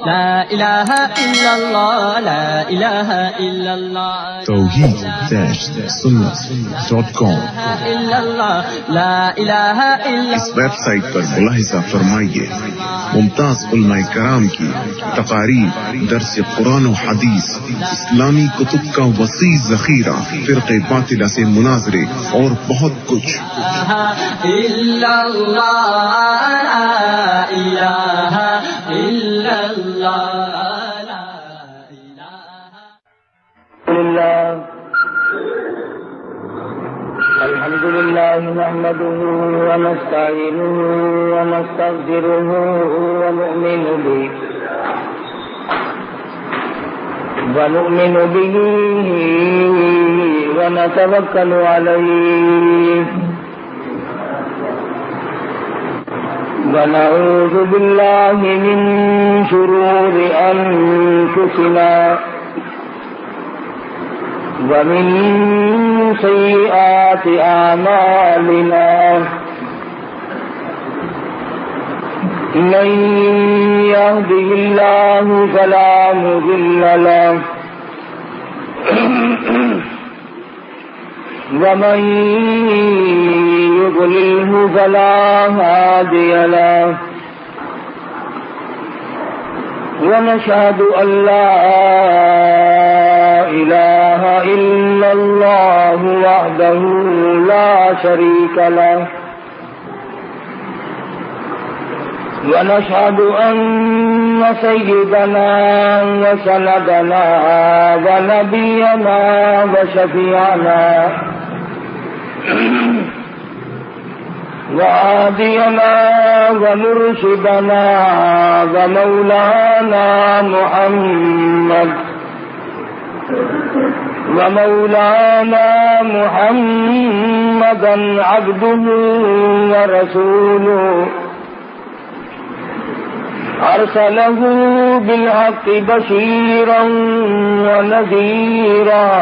لا إله إلا الله لا إله إلا الله توحید-sunnah.com إلا الله لا إله إلا اس ویب سائٹ پر ملاحظہ فرمائیے ممتاز علماء کرام کی تقاریر، درس قرآن و حدیث، اسلامی کتب کا وسیع ذخیرہ، فرقے باطلہ سے مناظرے اور بہت کچھ۔ إلا الله لا إله إلا الله لا إله الحمد لله نحمده ونستعينه ونستغفره ونؤمن به ونتوكل عليه ونعوذ بالله من شرور أنفسنا ومن سيئات أعمالنا من يهده الله فلا مضل له ومن يضلله فلا هادي له ونشهد أن لا إله إلا الله وحده لا شريك له ونشهد أن سيدنا وسندنا ونبينا وشفيعنا وهادينا ومرشدنا ومولانا محمدا عبده ورسوله أرسله بالحق بشيرا ونذيرا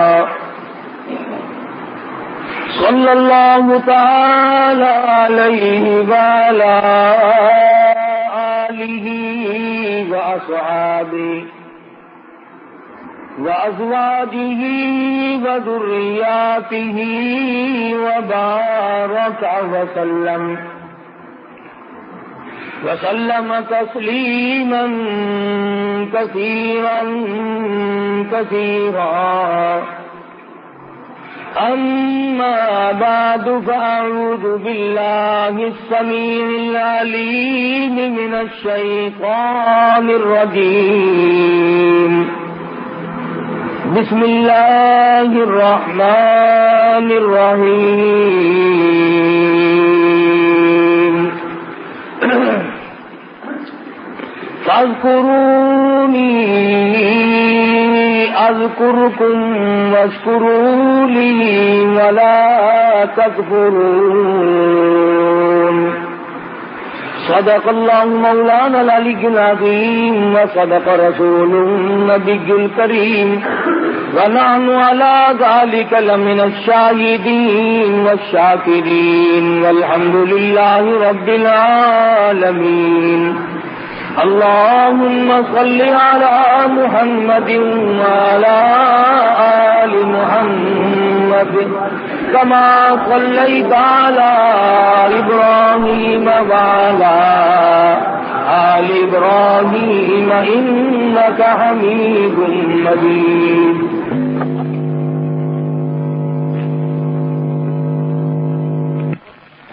صلى الله تعالى عليه وعلى آله وأصحابه وأزواجه وذرياته وبارك وسلم تسليما كثيرا أما بعد فأعوذ بالله السميع العليم من الشيطان الرجيم بسم الله الرحمن الرحيم فاذكروني أذكركم واشكروا لي ولا تكفرون صدق الله مولانا العلي العظيم وصدق رسوله النبي الكريم ونحن على ذلك لمن الشاهدين والشاكرين والحمد لله رب العالمين اللهم صل على محمد وعلى آل محمد كما صليت على إبراهيم وعلى آل إبراهيم إنك حميد مجيد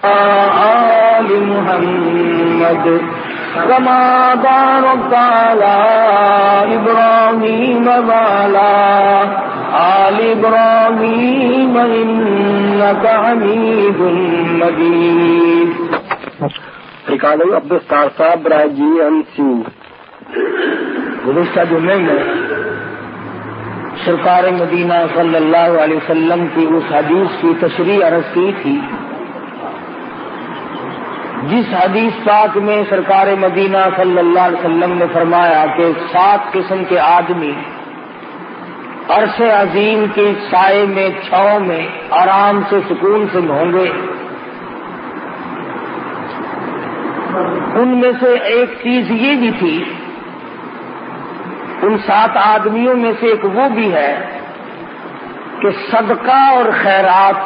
آل محمد كما باركت على إبراهيم وعلى آل إبراهيم إنك حميد مجيد. ریکارڈنگ عبدالستار صاحب برائے جی ایم سی. گزشتہ جمعے میں سرکار مدینہ صلی اللہ علیہ وسلم کی اس حدیث کی تشریح عرض کی تھی جس حدیث پاک میں سرکار مدینہ صلی اللہ علیہ وسلم نے فرمایا کہ 7 قسم کے آدمی عرش عظیم کی سائے میں چھاؤں میں آرام سے سکون سے ہوں گے. ان میں سے ایک چیز یہ بھی تھی ان 7 آدمیوں میں سے ایک وہ بھی ہے کہ صدقہ اور خیرات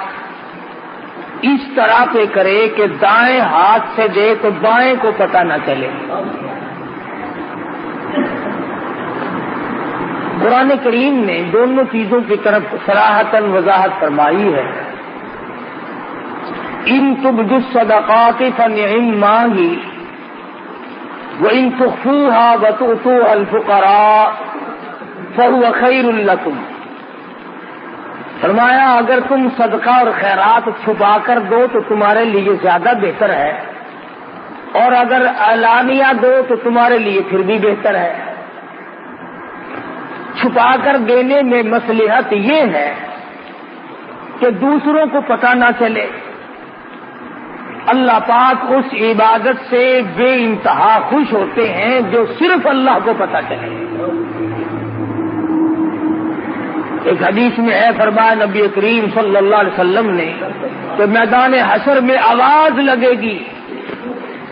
اس طرح پہ کرے کہ دائیں ہاتھ سے دے تو بائیں کو پتہ نہ چلے. قرآن کریم نے دونوں چیزوں کی طرف صراحتاً وضاحت فرمائی ہے. ان تبدوا الصدقات فنعما ہی وان تخفوها وتؤتوها الفقراء فهو خير لكم. فرمایا اگر تم صدقہ اور خیرات چھپا کر دو تو تمہارے لیے زیادہ بہتر ہے، اور اگر علانیہ دو تو تمہارے لیے پھر بھی بہتر ہے. چھپا کر دینے میں مصلحت یہ ہے کہ دوسروں کو پتہ نہ چلے. اللہ پاک اس عبادت سے بے انتہا خوش ہوتے ہیں جو صرف اللہ کو پتہ چلے. ایک حدیث میں ہے فرمایا نبی کریم صلی اللہ علیہ وسلم نے کہ میدان حشر میں آواز لگے گی،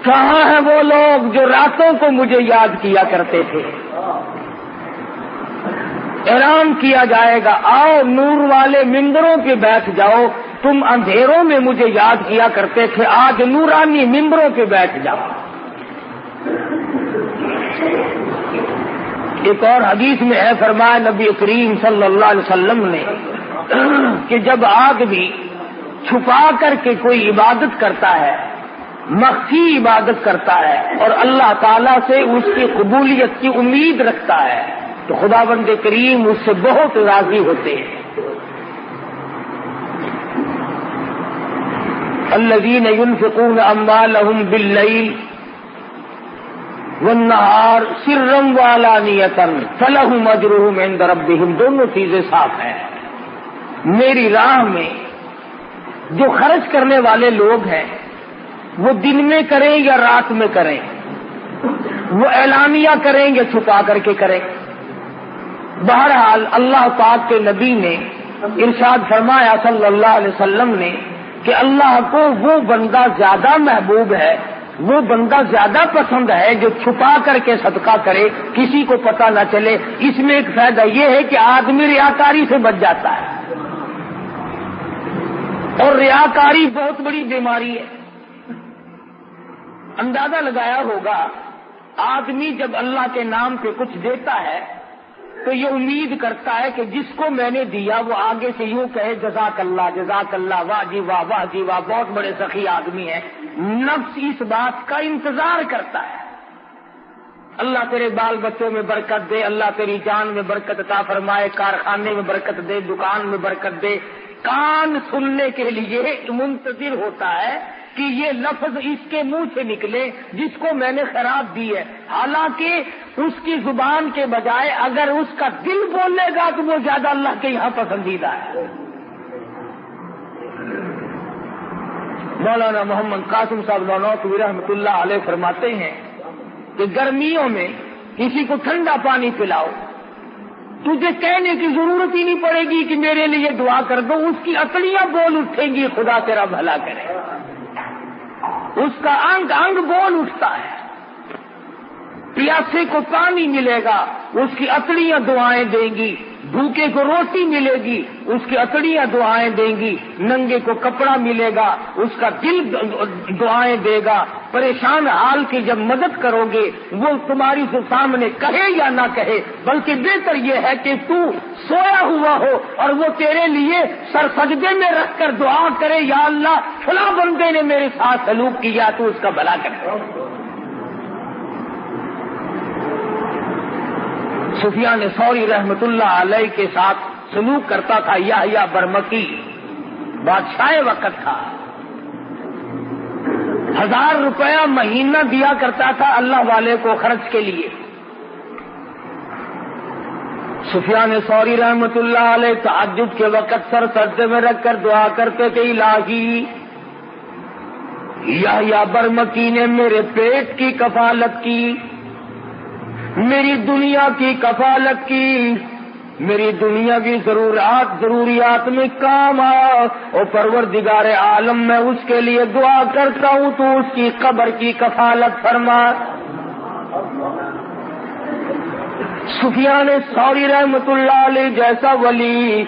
کہاں ہیں وہ لوگ جو راتوں کو مجھے یاد کیا کرتے تھے. اعلان کیا جائے گا آؤ نور والے ممبروں پہ بیٹھ جاؤ، تم اندھیروں میں مجھے یاد کیا کرتے تھے، آج نورانی ممبروں پہ بیٹھ جاؤ. ایک اور حدیث میں ہے فرمایا نبی کریم صلی اللہ علیہ وسلم نے کہ جب آدمی چھپا کر کے کوئی عبادت کرتا ہے، مخفی عبادت کرتا ہے اور اللہ تعالیٰ سے اس کی قبولیت کی امید رکھتا ہے تو خداوند کریم اس سے بہت راضی ہوتے ہیں. الذین ينفقون اموالهم باللیل والنہار سرا وعلانیۃ فلہم اجرہم عند ربہم. دونوں چیزیں صاف ہیں. میری راہ میں جو خرچ کرنے والے لوگ ہیں وہ دن میں کریں یا رات میں کریں، وہ اعلانیہ کریں یا چھپا کر کے کریں. بہرحال اللہ پاک کے نبی نے ارشاد فرمایا صلی اللہ علیہ وسلم نے کہ اللہ کو وہ بندہ زیادہ محبوب ہے، وہ بندہ زیادہ پسند ہے جو چھپا کر کے صدقہ کرے، کسی کو پتہ نہ چلے. اس میں ایک فائدہ یہ ہے کہ آدمی ریاکاری سے بچ جاتا ہے، اور ریاکاری بہت بڑی بیماری ہے. اندازہ لگایا ہوگا آدمی جب اللہ کے نام پہ کچھ دیتا ہے تو یہ امید کرتا ہے کہ جس کو میں نے دیا وہ آگے سے یوں کہے جزاک اللہ، واہ جی واہ، واہ جی واہ، بہت بڑے سخی آدمی ہیں. نفس اس بات کا انتظار کرتا ہے اللہ تیرے بال بچوں میں برکت دے، اللہ تیری جان میں برکت عطا فرمائے، کارخانے میں برکت دے، دکان میں برکت دے. کان سننے کے لیے منتظر ہوتا ہے کہ یہ لفظ اس کے منہ سے نکلے جس کو میں نے خیرات دی ہے. حالانکہ اس کی زبان کے بجائے اگر اس کا دل بولے گا تو وہ زیادہ اللہ کے یہاں پسندیدہ ہے. مولانا محمد قاسم صاحب نانوتوی رحمۃ اللہ علیہ فرماتے ہیں کہ گرمیوں میں کسی کو ٹھنڈا پانی پلاؤ، تجھے کہنے کی ضرورت ہی نہیں پڑے گی کہ میرے لیے دعا کر دو، اس کی اکڑیاں بول اٹھیں گی خدا تیرا بھلا کرے. اس کا انگ انگ بول اٹھتا ہے. پیاسے کو پانی ملے گا، اس کی اکڑیاں دعائیں دیں گی. بھوکے کو روٹی ملے گی، اس کی اکڑیاں دعائیں دیں گی. ننگے کو کپڑا ملے گا، اس کا دل دعائیں دے گا. پریشان حال کی جب مدد کرو گے وہ تمہاری سامنے کہے یا نہ کہے، بلکہ بہتر یہ ہے کہ تو سویا ہوا ہو اور وہ تیرے لیے سر سجدے میں رکھ کر دعا کرے، یا اللہ فلاں بندے نے میرے ساتھ سلوک کیا تو اس کا بھلا کرے. سفیان ثوری رحمت اللہ علیہ کے ساتھ سلوک کرتا تھا یحییٰ برمکی، بادشاہ وقت تھا. 1000 روپیہ مہینہ دیا کرتا تھا اللہ والے کو خرچ کے لیے. سفیان ثوری رحمت اللہ علیہ تہجد کے وقت سر سجدے میں رکھ کر دعا کرتے تھے، الہی یحییٰ برمکی نے میرے پیٹ کی کفالت کی، میری دنیا کی کفالت کی، میری دنیاوی ضروریات میں کام آیا، اور پروردگار عالم میں اس کے لیے دعا کرتا ہوں تو اس کی قبر کی کفالت فرما. سفیان ثوری رحمت اللہ علیہ جیسا ولی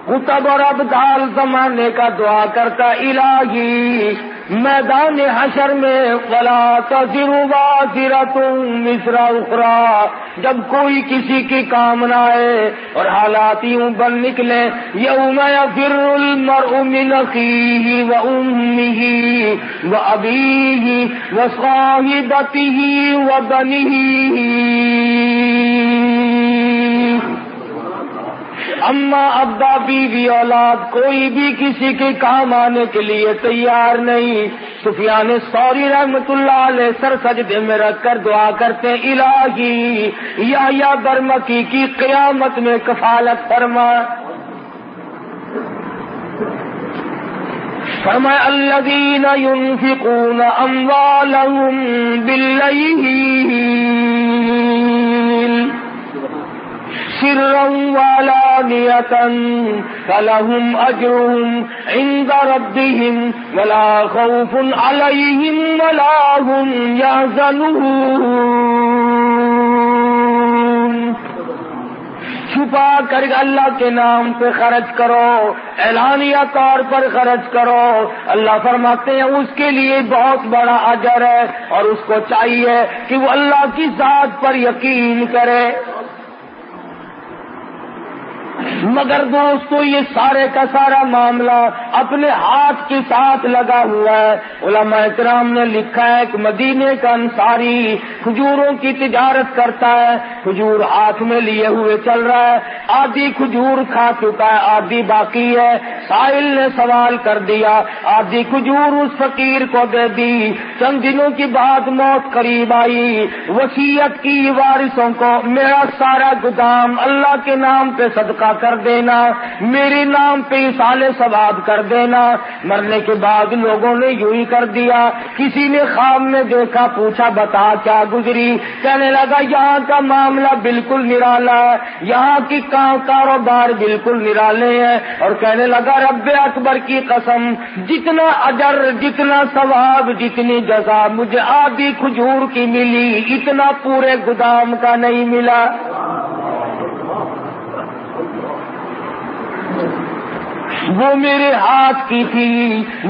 قطب اور ابدال زمانے کا دعا کرتا، الہی میدان حشر میں ولا تزر وازرۃ وزر اخری، جب کوئی کسی کی کام نہ آئے اور حالات یوں بن نکلے، یوم یفر المرء من اخیہ وامہ وابیہ وصاحبتہ وبنیہ، اما ابا بیوی اولاد کوئی بھی کسی کے کام آنے کے لیے تیار نہیں۔ سفیان ثوری رحمت اللہ علیہ سر سجدے میں رکھ کر دعا کرتے، الہی یحییٰ برمکی کی قیامت میں کفالت فرما۔ فرمایا الذین ينفقون اموالهم باللیل سرا وعلانیۃ فلهم اجرهم عند ربهم ولا خوف علیہم ولا هم يحزنون۔ چھپا کر اللہ کے نام پہ خرچ کرو، اعلانیہ طور پر خرچ کرو، اللہ فرماتے ہیں اس کے لیے بہت بڑا اجر ہے، اور اس کو چاہیے کہ وہ اللہ کی ذات پر یقین کرے۔ مگر دوستو یہ سارے کا سارا معاملہ اپنے ہاتھ کے ساتھ لگا ہوا ہے۔ علماء کرام نے لکھا ہے کہ مدینے کا انصاری کھجوروں کی تجارت کرتا ہے، کھجور ہاتھ میں لیے ہوئے چل رہا ہے، آدھی کھجور کھا چکا ہے، آدھی باقی ہے۔ سائل نے سوال کر دیا، آدھی کھجور اس فقیر کو دے دی۔ چند دنوں کی بعد موت قریب آئی، وصیت کی وارثوں کو میرا سارا گودام اللہ کے نام پہ صدقہ کر دینا، میرے نام پہ اصالِ ثواب کر دینا۔ مرنے کے بعد لوگوں نے یوں ہی کر دیا۔ کسی نے خواب میں دیکھا، پوچھا بتا کیا گزری، کہنے لگا یہاں کا معاملہ بالکل نرالا ہے، یہاں کی کاروبار بالکل نرالے ہیں، اور کہنے لگا رب اکبر کی قسم، جتنا اجر، جتنا ثواب، جتنی جزا مجھے آدھی کھجور کی ملی، اتنا پورے گودام کا نہیں ملا۔ وہ میرے ہاتھ کی تھی،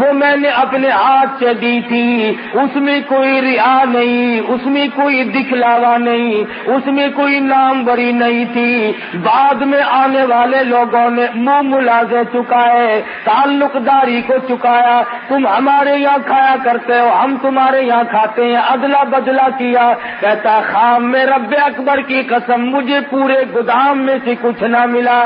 وہ میں نے اپنے ہاتھ سے دی تھی، اس میں کوئی ریا نہیں، اس میں کوئی دکھلاوا نہیں، اس میں کوئی نام بری نہیں تھی۔ بعد میں آنے والے لوگوں نے منہ ملازے چکائے، تعلق داری کو چکایا، تم ہمارے یہاں کھایا کرتے ہو، ہم تمہارے یہاں کھاتے ہیں، ادلا بدلا کیا۔ کہتا خام میں رب اکبر کی قسم مجھے پورے گودام میں سے کچھ نہ ملا۔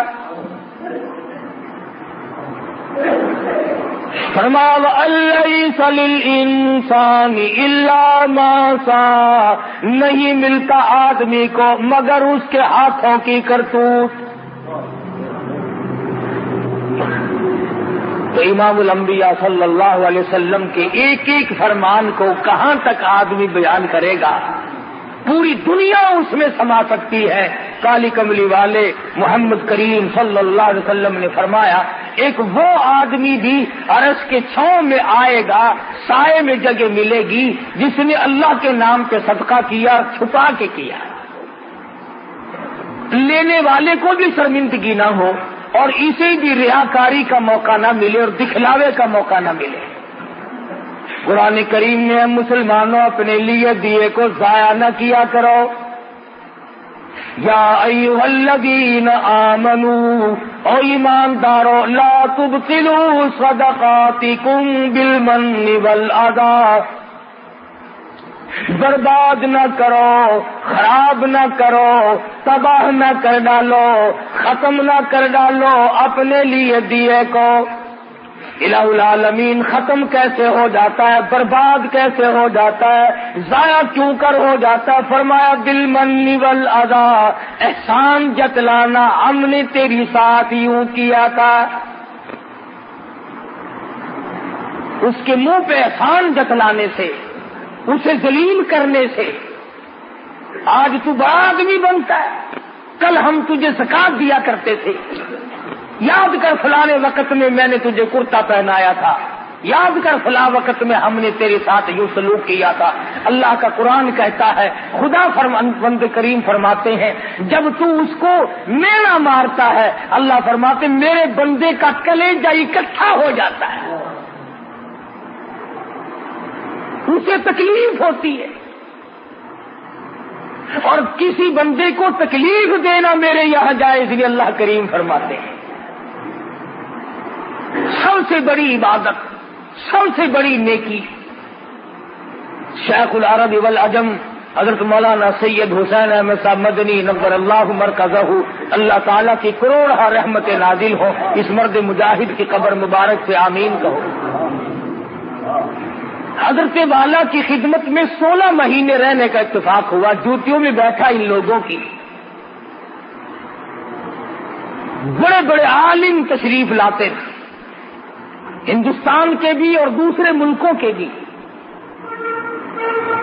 فرمایا الیس للانسان الا ما سعی، نہیں ملتا آدمی کو مگر اس کے ہاتھوں کی کرتوت۔ تو امام الانبیاء صلی اللہ علیہ وسلم کے ایک ایک فرمان کو کہاں تک آدمی بیان کرے گا، پوری دنیا اس میں سما سکتی ہے۔ کالی کملی والے محمد کریم صلی اللہ علیہ وسلم نے فرمایا ایک وہ آدمی بھی عرش کے چھاؤں میں آئے گا، سائے میں جگہ ملے گی، جس نے اللہ کے نام پہ صدقہ کیا، چھپا کے کیا، لینے والے کو بھی شرمندگی نہ ہو اور اسے بھی ریاکاری کا موقع نہ ملے اور دکھلاوے کا موقع نہ ملے۔ قرآن کریم نے مسلمانوں اپنے لیے دیے کو ضائع نہ کیا کرو۔ یا ایھا الذین آمنوا، او ایماندارو، لا تبطلوا صدقاتکم بالمن والاذی، برباد نہ کرو، خراب نہ کرو، تباہ نہ کر ڈالو، ختم نہ کر ڈالو اپنے لیے دیے کو۔ الہ العالمین ختم کیسے ہو جاتا ہے، برباد کیسے ہو جاتا ہے، ضائع کیوں کر ہو جاتا ہے؟ فرمایا بالمن والاذی، احسان جتلانا، ہم نے تیری ساتھ یوں کیا تھا۔ اس کے منہ پہ احسان جتلانے سے، اسے ذلیل کرنے سے آج تو بڑا آدمی بنتا ہے۔ کل ہم تجھے زکات دیا کرتے تھے، یاد کر فلانے وقت میں نے تجھے کرتا پہنایا تھا، یاد کر فلاں وقت میں ہم نے تیرے ساتھ یوں سلوک کیا تھا. اللہ کا قرآن کہتا ہے, خدا بند کریم فرماتے ہیں جب تو اس کو مینا مارتا ہے, اللہ فرماتے میرے بندے کا کلیجہ اکٹھا ہو جاتا ہے, اسے تکلیف ہوتی ہے. اور کسی بندے کو تکلیف دینا میرے یہاں جائز نہیں, اللہ کریم فرماتے ہیں سب سے بڑی عبادت, سب سے بڑی نیکی. شیخ العرب والعجم حضرت مولانا سید حسین احمد صاحب مدنی نور اللہ مرکزہ, اللہ تعالیٰ کی کروڑہ رحمت نازل ہو اس مرد مجاہد کی قبر مبارک پہ آمین کہو. حضرت والا کی خدمت میں 16 مہینے رہنے کا اتفاق ہوا. جوتیوں میں بیٹھا ان لوگوں کی, بڑے بڑے عالم تشریف لاتے تھے, ہندوستان کے بھی اور دوسرے ملکوں کے بھی,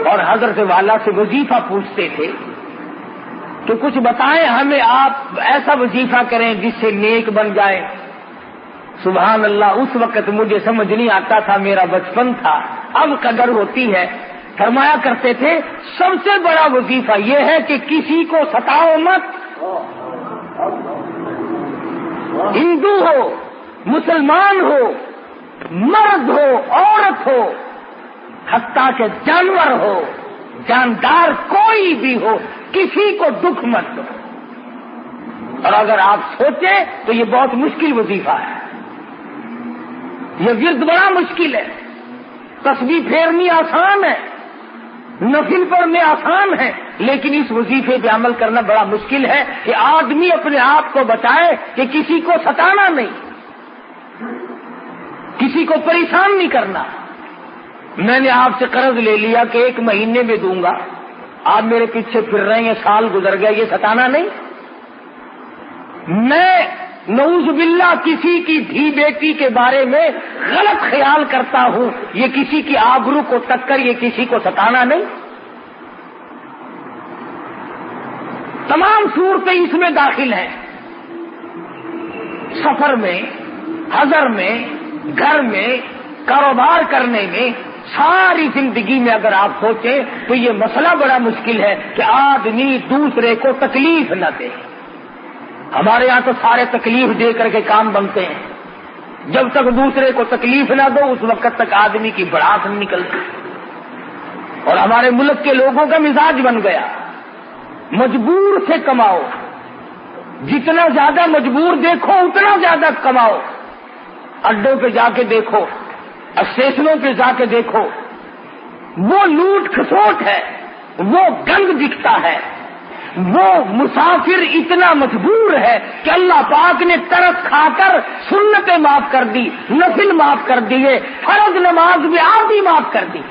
اور حضرت والا سے وظیفہ پوچھتے تھے کہ کچھ بتائیں ہمیں, آپ ایسا وظیفہ کریں جس سے نیک بن جائے. سبحان اللہ, اس وقت مجھے سمجھ نہیں آتا تھا, میرا بچپن تھا, اب قدر ہوتی ہے. فرمایا کرتے تھے سب سے بڑا وظیفہ یہ ہے کہ کسی کو ستاؤ مت, ہندو ہو, مسلمان ہو, مرد ہو, عورت ہو, حتیٰ کہ جانور ہو, جاندار کوئی بھی ہو, کسی کو دکھ مت دو. اور اگر آپ سوچیں تو یہ بہت مشکل وظیفہ ہے, یہ ورد بڑا مشکل ہے. تسبیح پھیرنی آسان ہے, نفل پڑھنے آسان ہے, لیکن اس وظیفے پہ عمل کرنا بڑا مشکل ہے کہ آدمی اپنے آپ کو بچائے کہ کسی کو ستانا نہیں, کسی کو پریشان نہیں کرنا. میں نے آپ سے قرض لے لیا کہ 1 مہینے میں دوں گا, آپ میرے پیچھے پھر رہے ہیں, سال گزر گیا, یہ ستانا نہیں. میں نعوذ باللہ کسی کی دھی بیٹی کے بارے میں غلط خیال کرتا ہوں, یہ کسی کی آبرو کو ٹکر, یہ کسی کو ستانا نہیں. تمام صورتیں اس میں داخل ہیں, سفر میں, حضر میں, گھر میں, کاروبار کرنے میں, ساری زندگی میں اگر آپ سوچیں تو یہ مسئلہ بڑا مشکل ہے کہ آدمی دوسرے کو تکلیف نہ دے. ہمارے یہاں تو سارے تکلیف دے کر کے کام بنتے ہیں. جب تک دوسرے کو تکلیف نہ دو اس وقت تک آدمی کی بڑھاس نہیں نکلتی. اور ہمارے ملک کے لوگوں کا مزاج بن گیا, مجبور سے کماؤ, جتنا زیادہ مجبور دیکھو اتنا زیادہ کماؤ. اڈوں پہ جا کے دیکھو, اسٹیشنوں پہ جا کے دیکھو, وہ لوٹ کھسوٹ ہے, وہ گند دکھتا ہے. وہ مسافر اتنا مجبور ہے کہ اللہ پاک نے ترس کھا کر سنتیں معاف کر دی, نفل معاف کر دیے, فرض نماز بھی آدھی معاف کر دی.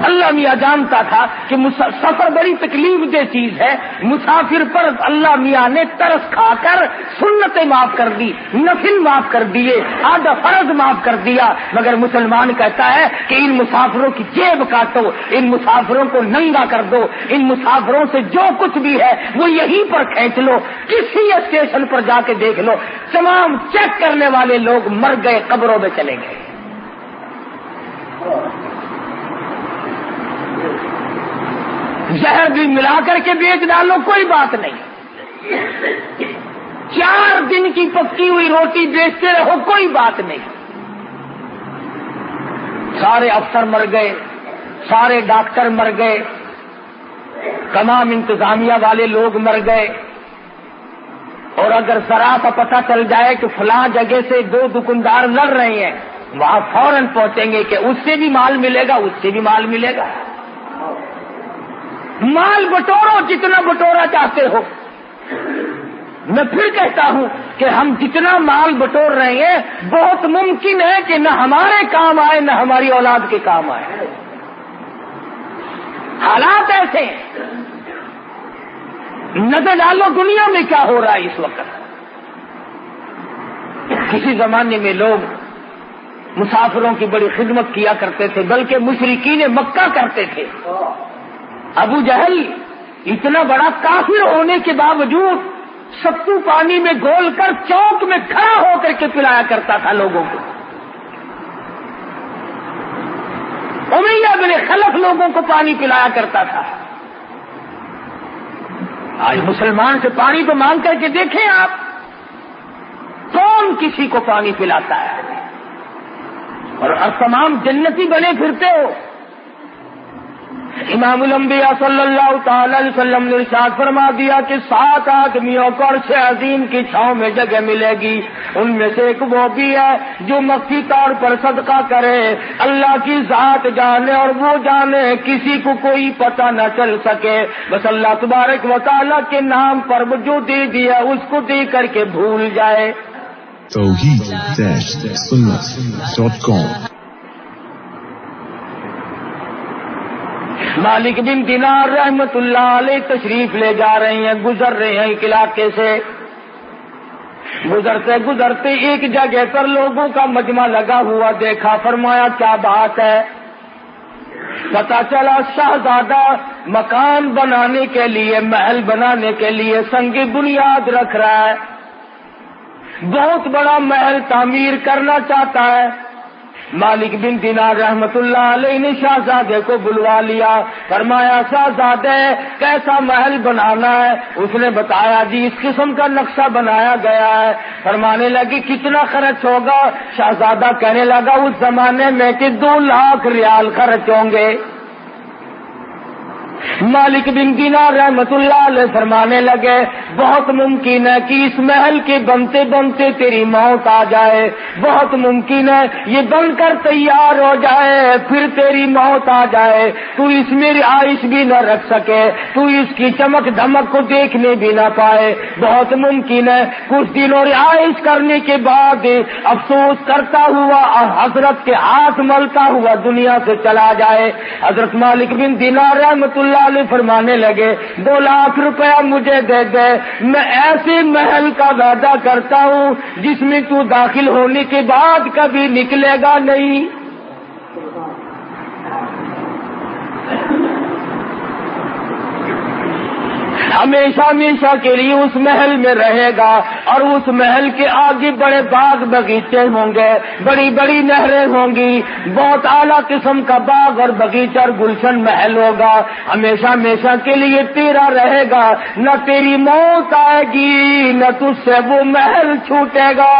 اللہ میاں جانتا تھا کہ سفر بڑی تکلیف دہ چیز ہے. مسافر پر اللہ میاں نے ترس کھا کر سنتیں معاف کر دی, نفل معاف کر دیے, آدھا فرض معاف کر دیا. مگر مسلمان کہتا ہے کہ ان مسافروں کی جیب کاٹو, ان مسافروں کو ننگا کر دو, ان مسافروں سے جو کچھ بھی ہے وہ یہیں پر کھینچ لو. کسی اسٹیشن پر جا کے دیکھ لو, تمام چیک کرنے والے لوگ مر گئے, قبروں میں چلے گئے. زہر بھی ملا کر کے بیچ ڈالو, کوئی بات نہیں. 4 دن کی پکی ہوئی روٹی بیچتے رہو, کوئی بات نہیں. سارے افسر مر گئے, سارے ڈاکٹر مر گئے, تمام انتظامیہ والے لوگ مر گئے. اور اگر ذرا سا پتہ چل جائے کہ فلاں جگہ سے 2 دکاندار لڑ رہے ہیں, وہاں فوراً پہنچیں گے کہ اس سے بھی مال ملے گا, اس سے بھی مال ملے گا. مال بٹورو جتنا بٹورا چاہتے ہو. میں پھر کہتا ہوں کہ ہم جتنا مال بٹور رہے ہیں بہت ممکن ہے کہ نہ ہمارے کام آئے نہ ہماری اولاد کے کام آئے. حالات ایسے ہیں. نظر ڈالو دنیا میں کیا ہو رہا ہے اس وقت. کسی زمانے میں لوگ مسافروں کی بڑی خدمت کیا کرتے تھے, بلکہ مشرکین مکہ کرتے تھے. ابو جہل اتنا بڑا کافر ہونے کے باوجود ستو پانی میں گھول کر چوک میں کھڑا ہو کر کے پلایا کرتا تھا لوگوں کو. امیہ بن خلف لوگوں کو پانی پلایا کرتا تھا. آج مسلمان سے پانی تو مانگ کر کے دیکھیں آپ, کون کسی کو پانی پلاتا ہے؟ اور تمام جنتی بنے پھرتے ہو. امام الانبیاء صلی اللہ تعالی علیہ وسلم نے ارشاد فرما دیا کہ 7 آدمیوں کو عرش عظیم کی چھاؤں میں جگہ ملے گی. ان میں سے ایک وہ بھی ہے جو مخفی طور پر صدقہ کرے, اللہ کی ذات جانے اور وہ جانے, کسی کو کوئی پتہ نہ چل سکے, بس اللہ تبارک و تعالیٰ کے نام پر وہ جو دے دیا اس کو دے کر کے بھول جائے. توحید-sunnat.com مالک بن دینار رحمت اللہ علیہ تشریف لے جا رہے ہیں, گزر رہے ہیں ایک علاقے سے. گزرتے گزرتے ایک جگہ پر لوگوں کا مجمع لگا ہوا دیکھا. فرمایا کیا بات ہے؟ پتا چلا شہزادہ مکان بنانے کے لیے, محل بنانے کے لیے سنگ بنیاد رکھ رہا ہے, بہت بڑا محل تعمیر کرنا چاہتا ہے. مالک بن دینار رحمت اللہ علیہ نے شہزادے کو بلوا لیا. فرمایا شہزادے کیسا محل بنانا ہے؟ اس نے بتایا جی اس قسم کا نقشہ بنایا گیا ہے. فرمانے لگی کتنا خرچ ہوگا؟ شہزادہ کہنے لگا اس زمانے میں کہ 2 لاکھ ریال خرچ ہوں گے. مالک بن دینار رحمت اللہ علیہ فرمانے لگے بہت ممکن ہے کہ اس محل کے بنتے بنتے تیری موت آ جائے, بہت ممکن ہے یہ بن کر تیار ہو جائے پھر تیری موت آ جائے, تو اس میں رہائش بھی نہ رکھ سکے, تو اس کی چمک دھمک کو دیکھنے بھی نہ پائے. بہت ممکن ہے کچھ دنوں رہائش کرنے کے بعد افسوس کرتا ہوا اور حضرت کے ہاتھ ملتا ہوا دنیا سے چلا جائے. حضرت مالک بن دینار رحمت اللہ علیہ فرمانے لگے 2 لاکھ روپیہ مجھے دے دے, میں ایسے محل کا وعدہ کرتا ہوں جس میں تو داخل ہونے کے بعد کبھی نکلے گا نہیں. ہمیشہ ہمیشہ کے لیے اس محل میں رہے گا, اور اس محل کے آگے بڑے باغ باغیچے ہوں گے, بڑی بڑی نہریں ہوں گی, بہت اعلیٰ قسم کا باغ اور باغیچہ اور گلشن محل ہوگا. ہمیشہ ہمیشہ کے لیے تیرا رہے گا, نہ تیری موت آئے گی نہ تجھ سے وہ محل چھوٹے گا.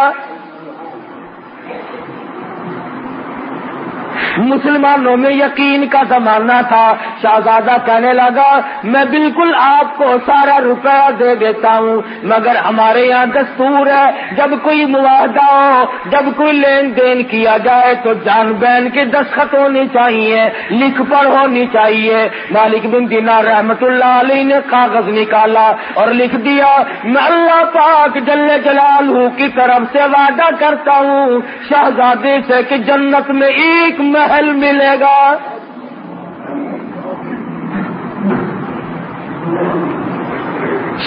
مسلمانوں میں یقین کا زمانہ تھا. شہزادہ کہنے لگا میں بالکل آپ کو سارا روپیہ دے دیتا ہوں, مگر ہمارے یہاں دستور ہے جب کوئی معاہدہ ہو, جب کوئی لین دین کیا جائے تو جان بین کے دستخط ہونی چاہیے, لکھ پڑھ ہونی چاہیے. مالک بن دینار رحمت اللہ علیہ نے کاغذ نکالا اور لکھ دیا میں اللہ پاک جل جلالہ کی طرف سے وعدہ کرتا ہوں شہزادے سے کہ جنت میں ایک محل ملے گا.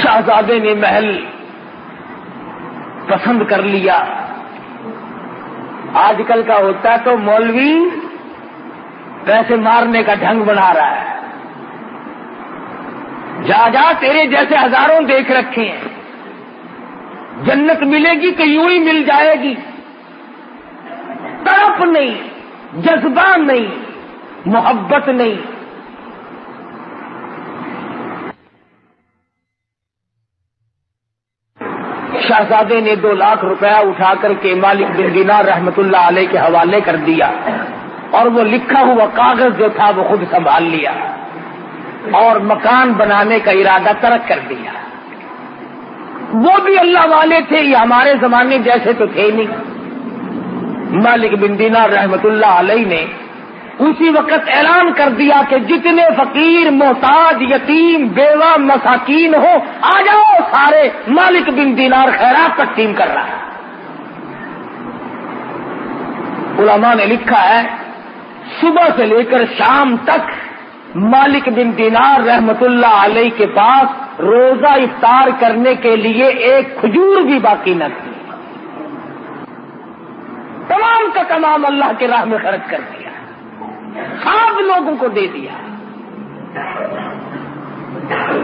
شہزادے نے محل پسند کر لیا. آج کل کا ہوتا ہے تو مولوی پیسے مارنے کا ڈھنگ بنا رہا ہے, جا جا تیرے جیسے ہزاروں دیکھ رکھے ہیں, جنت ملے گی کہ یوں ہی مل جائے گی. تڑپ نہیں, جذبہ نہیں, محبت نہیں. شہزادے نے 2 لاکھ روپیہ اٹھا کر کے مالک بن دینار رحمت اللہ علیہ کے حوالے کر دیا, اور وہ لکھا ہوا کاغذ جو تھا وہ خود سنبھال لیا, اور مکان بنانے کا ارادہ ترک کر دیا. وہ بھی اللہ والے تھے, یہ ہمارے زمانے جیسے تو تھے نہیں. مالک بن دینار رحمت اللہ علیہ نے اسی وقت اعلان کر دیا کہ جتنے فقیر, محتاج, یتیم, بیوہ, مساکین ہو آ جاؤ سارے. مالک بن دینار خیرات تقسیم کر رہا ہے. علماء نے لکھا ہے صبح سے لے کر شام تک مالک بن دینار رحمت اللہ علیہ کے پاس روزہ افطار کرنے کے لیے ایک کھجور بھی باقی نہ تھی. تمام کا تمام اللہ کے راہ میں خرچ کر دیا, سب لوگوں کو دے دیا.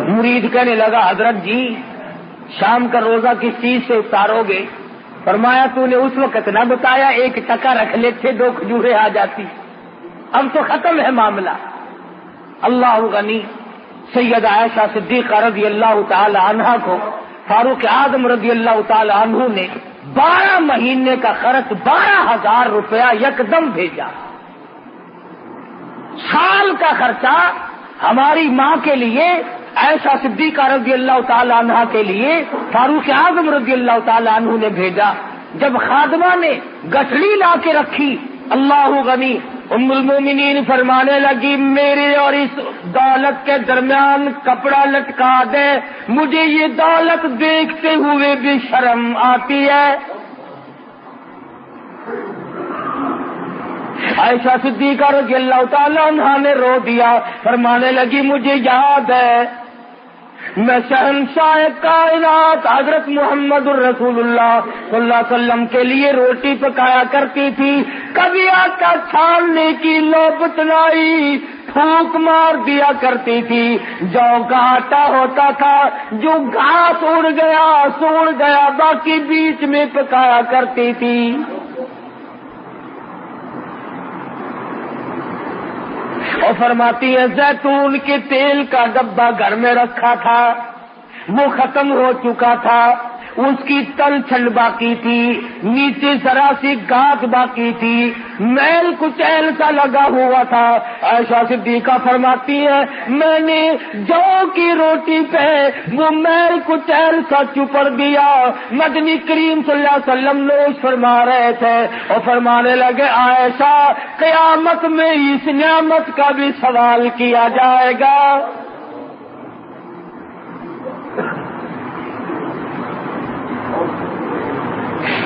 مرید کہنے لگا حضرت جی شام کا روزہ کس چیز سے اتارو گے؟ فرمایا تو نے اس وقت نہ بتایا، 1 ٹکا رکھ لیتے 2 کھجوریں آ جاتی، اب تو ختم ہے معاملہ۔ اللہ غنی۔ سید عائشہ صدیقہ رضی اللہ تعالی عنہا کو فاروق اعظم رضی اللہ تعالی عنہ نے 12 مہینے کا خرچ 12,000 روپیہ یکدم بھیجا۔ سال کا خرچہ ہماری ماں کے لیے، عائشہ صدیقہ رضی اللہ تعالی عنہا کے لیے فاروق اعظم رضی اللہ تعالی عنہ نے بھیجا۔ جب خادمہ نے گٹھڑی لا کے رکھی، اللہ غنی، ام المومنین فرمانے لگی میرے اور اس دولت کے درمیان کپڑا لٹکا دے، مجھے یہ دولت دیکھتے ہوئے بھی شرم آتی ہے۔ عائشہ صدیقہ رضی اللہ تعالیٰ عنہا نے رو دیا، فرمانے لگی مجھے یاد ہے میں شہنشاہ کائنات حضرت محمد الرسول اللہ صلی اللہ علیہ وسلم کے لیے روٹی پکایا کرتی تھی، کبھی آٹا چھاننے کی نوبت نہ آئی، پھونک مار دیا کرتی تھی، جو کا آٹا ہوتا تھا جو گھاس اڑ گیا سوڑ گیا باقی بیچ میں پکایا کرتی تھی۔ اور فرماتی ہے زیتون کے تیل کا ڈبہ گھر میں رکھا تھا، وہ ختم ہو چکا تھا، اس کی تل چھل باقی تھی، نیچے ذرا سی گھاس باقی تھی، میل کچیل سا لگا ہوا تھا۔ عائشہ صدیقہ فرماتی ہے میں نے جو کی روٹی پہ وہ میل کچیل سا چپڑ دیا۔ مدنی کریم صلی اللہ علیہ وسلم نوش فرما رہے تھے اور فرمانے لگے عائشہ قیامت میں اس نعمت کا بھی سوال کیا جائے گا۔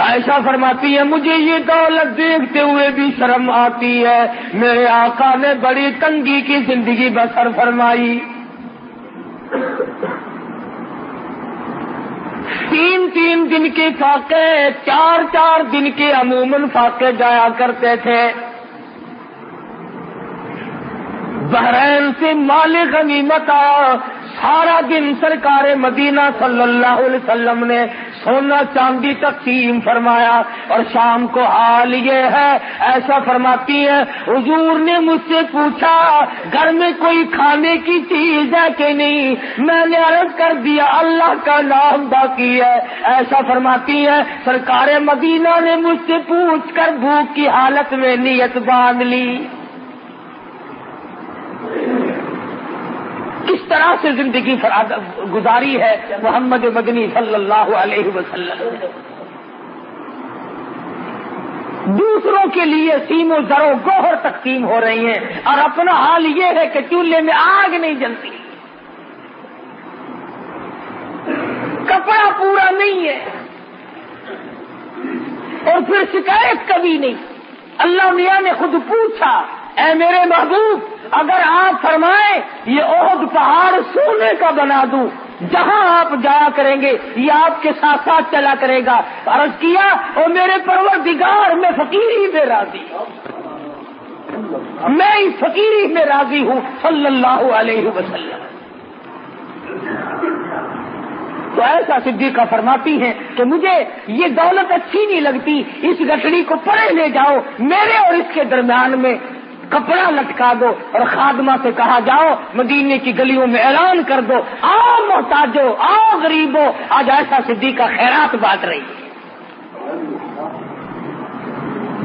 عائشہ فرماتی ہے مجھے یہ دولت دیکھتے ہوئے بھی شرم آتی ہے، میرے آقا نے بڑی تنگی کی زندگی بسر فرمائی۔ 3 دن کے فاقے، 4 دن کے عموماً فاقے جایا کرتے تھے۔ بحرین سے مال غنیمت آیا، سارا دن سرکار مدینہ صلی اللہ علیہ وسلم نے سونا چاندی تقسیم فرمایا، اور شام کو حال یہ ہے، ایسا فرماتی ہے حضور نے مجھ سے پوچھا گھر میں کوئی کھانے کی چیز ہے کہ نہیں، میں نے عرض کر دیا اللہ کا نام باقی ہے۔ ایسا فرماتی ہے سرکار مدینہ نے مجھ سے پوچھ کر بھوک کی حالت میں نیت باندھ لی۔ کس طرح سے زندگی گزاری ہے محمد مدنی صلی اللہ علیہ وسلم۔ دوسروں کے لیے سیم و زر و گوہر تقسیم ہو رہی ہیں، اور اپنا حال یہ ہے کہ چولہے میں آگ نہیں جلتی، کپڑا پورا نہیں ہے، اور پھر شکایت کبھی نہیں۔ اللہ میاں نے خود پوچھا اے میرے محبوب اگر آپ فرمائیں یہ احد پہاڑ سونے کا بنا دوں، جہاں آپ جایا کریں گے یہ آپ کے ساتھ ساتھ چلا کرے گا۔ عرض کیا اور میرے پروردگار میں فقیری میں راضی ہوں، میں اس فقیری میں راضی ہوں صلی اللہ علیہ وسلم۔ تو ایسا صدیقہ فرماتی ہیں کہ مجھے یہ دولت اچھی نہیں لگتی، اس گٹھڑی کو پڑے لے جاؤ، میرے اور اس کے درمیان میں کپڑا لٹکا دو، اور خادمہ سے کہا جاؤ مدینے کی گلیوں میں اعلان کر دو آؤ محتاجو آؤ غریبو، آج ایسا صدیقہ خیرات بانٹ رہی ہے۔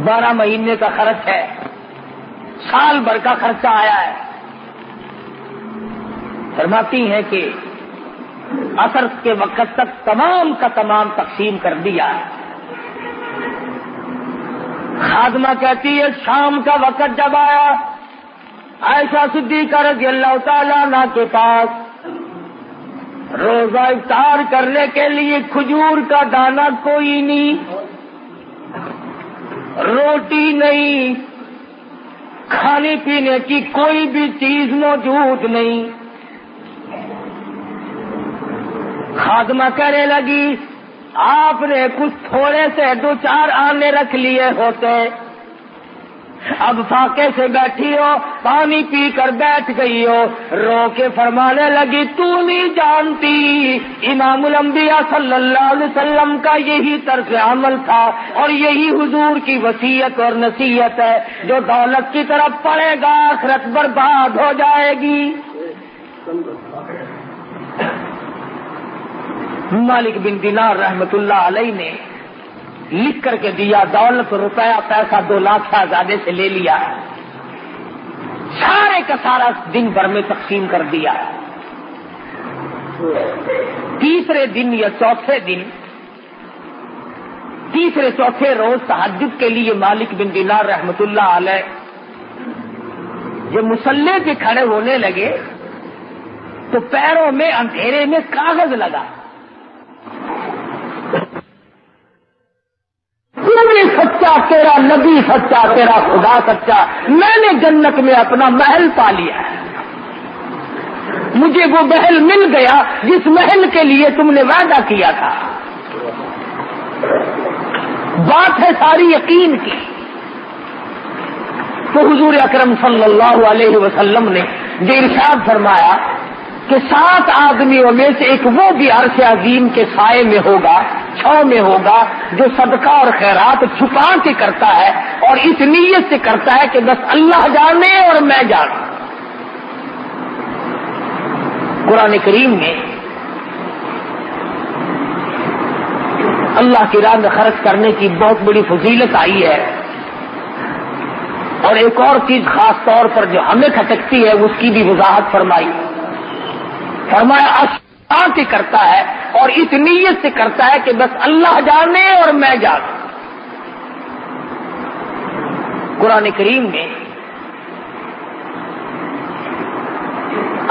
12 مہینے کا خرچ ہے، سال بھر کا خرچہ آیا ہے۔ فرماتی ہیں کہ عصر کے وقت تک تمام کا تمام تقسیم کر دیا۔ خادمہ کہتی ہے شام کا وقت جب آیا عائشہ صدیقہ رضی اللہ تعالیٰ عنہ کے پاس روزہ افطار کرنے کے لیے کھجور کا دانہ کوئی نہیں، روٹی نہیں، کھانے پینے کی کوئی بھی چیز موجود نہیں۔ خادمہ کہنے لگی آپ نے کچھ تھوڑے سے 2-4 آنے رکھ لیے ہوتے، اب فاقے سے بیٹھی ہو, پانی پی کر بیٹھ گئی ہو, رو کے فرمانے لگی تو نہیں جانتی امام الانبیاء صلی اللہ علیہ وسلم کا یہی طرز عمل تھا اور یہی حضور کی وصیت اور نصیحت ہے, جو دولت کی طرف پڑے گا آخرت برباد ہو جائے گی. مالک بن دینار رحمت اللہ علیہ نے لکھ کر کے دیا, دولت روپیہ پیسہ 2 لاکھ شہزادے سے لے لیا, سارے کا سارا دن بھر میں تقسیم کر دیا. تیسرے دن یا چوتھے دن, تیسرے چوتھے روز تہجد کے لیے مالک بن دینار رحمت اللہ علیہ جب مصلی پہ کھڑے ہونے لگے تو پیروں میں اندھیرے میں کاغذ لگا, سچا تیرا نبی سچا, تیرا خدا سچا, میں نے جنت میں اپنا محل پا لیا ہے, مجھے وہ محل مل گیا جس محل کے لیے تم نے وعدہ کیا تھا. بات ہے ساری یقین کی. تو حضور اکرم صلی اللہ علیہ وسلم نے جو ارشاد فرمایا کہ 7 آدمیوں میں سے ایک وہ بھی عرش عظیم کے سائے میں ہوگا, چھاؤں میں ہوگا, جو صدقہ اور خیرات چھپا کے کرتا ہے اور اس نیت سے کرتا ہے کہ بس اللہ جانے اور میں جانوں. قرآن کریم میں اللہ کی راہ میں خرچ کرنے کی بہت بڑی فضیلت آئی ہے, اور ایک اور چیز خاص طور پر جو ہمیں کھٹکتی ہے اس کی بھی وضاحت فرمائی. فرمایا اشعا کے کرتا ہے اور اس نیت سے کرتا ہے کہ بس اللہ جانے اور میں جانوں. قرآن کریم میں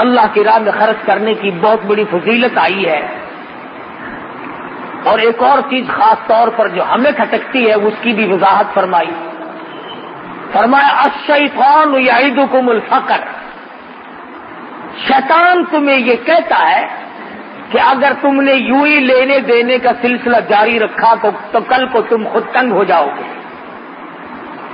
اللہ کی راہ میں خرچ کرنے کی بہت بڑی فضیلت آئی ہے, اور ایک اور چیز خاص طور پر جو ہمیں کھٹکتی ہے اس کی بھی وضاحت فرمائی. فرمایا الشیطان یعدکم الفقر, شیطان تمہیں یہ کہتا ہے کہ اگر تم نے یوں ہی لینے دینے کا سلسلہ جاری رکھا تو کل کو تم خود تنگ ہو جاؤ گے,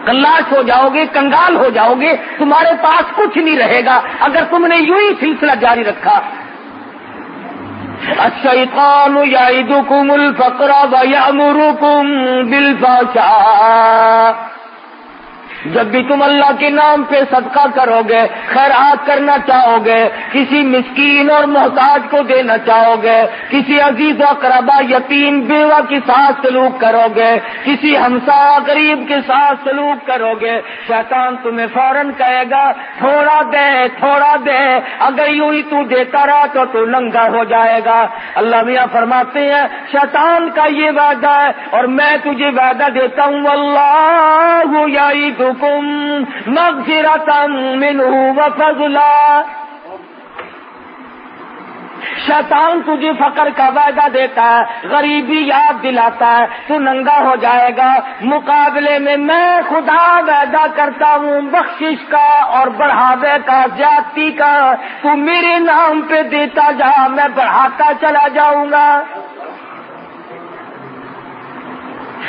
کلاش ہو جاؤ گے, کنگال ہو جاؤ گے, تمہارے پاس کچھ نہیں رہے گا اگر تم نے یوں ہی سلسلہ جاری رکھا. الشیطان یعدکم الفقر ویأمرکم بالفحشاء, جب بھی تم اللہ کے نام پہ صدقہ کرو گے, خیرات کرنا چاہو گے, کسی مسکین اور محتاج کو دینا چاہو گے, کسی عزیز و اقربا یتیم بیوہ کے ساتھ سلوک کرو گے, کسی ہمسایہ غریب کے ساتھ سلوک کرو گے, شیطان تمہیں فوراً کہے گا تھوڑا دے تھوڑا دے, اگر یوں ہی تو دیتا رہا تو ننگا ہو جائے گا. اللہ میاں فرماتے ہیں شیطان کا یہ وعدہ ہے اور میں تجھے وعدہ دیتا ہوں, واللہ یعدکم مغفرۃ منہ وفضلا, شیطان تجھے فقر کا وعدہ دیتا ہے, غریبی یاد دلاتا ہے, تو ننگا ہو جائے گا. مقابلے میں خدا وعدہ کرتا ہوں بخشش کا اور بڑھاوے کا, زیادتی کا. تو میرے نام پہ دیتا جا, میں بڑھاتا چلا جاؤں گا.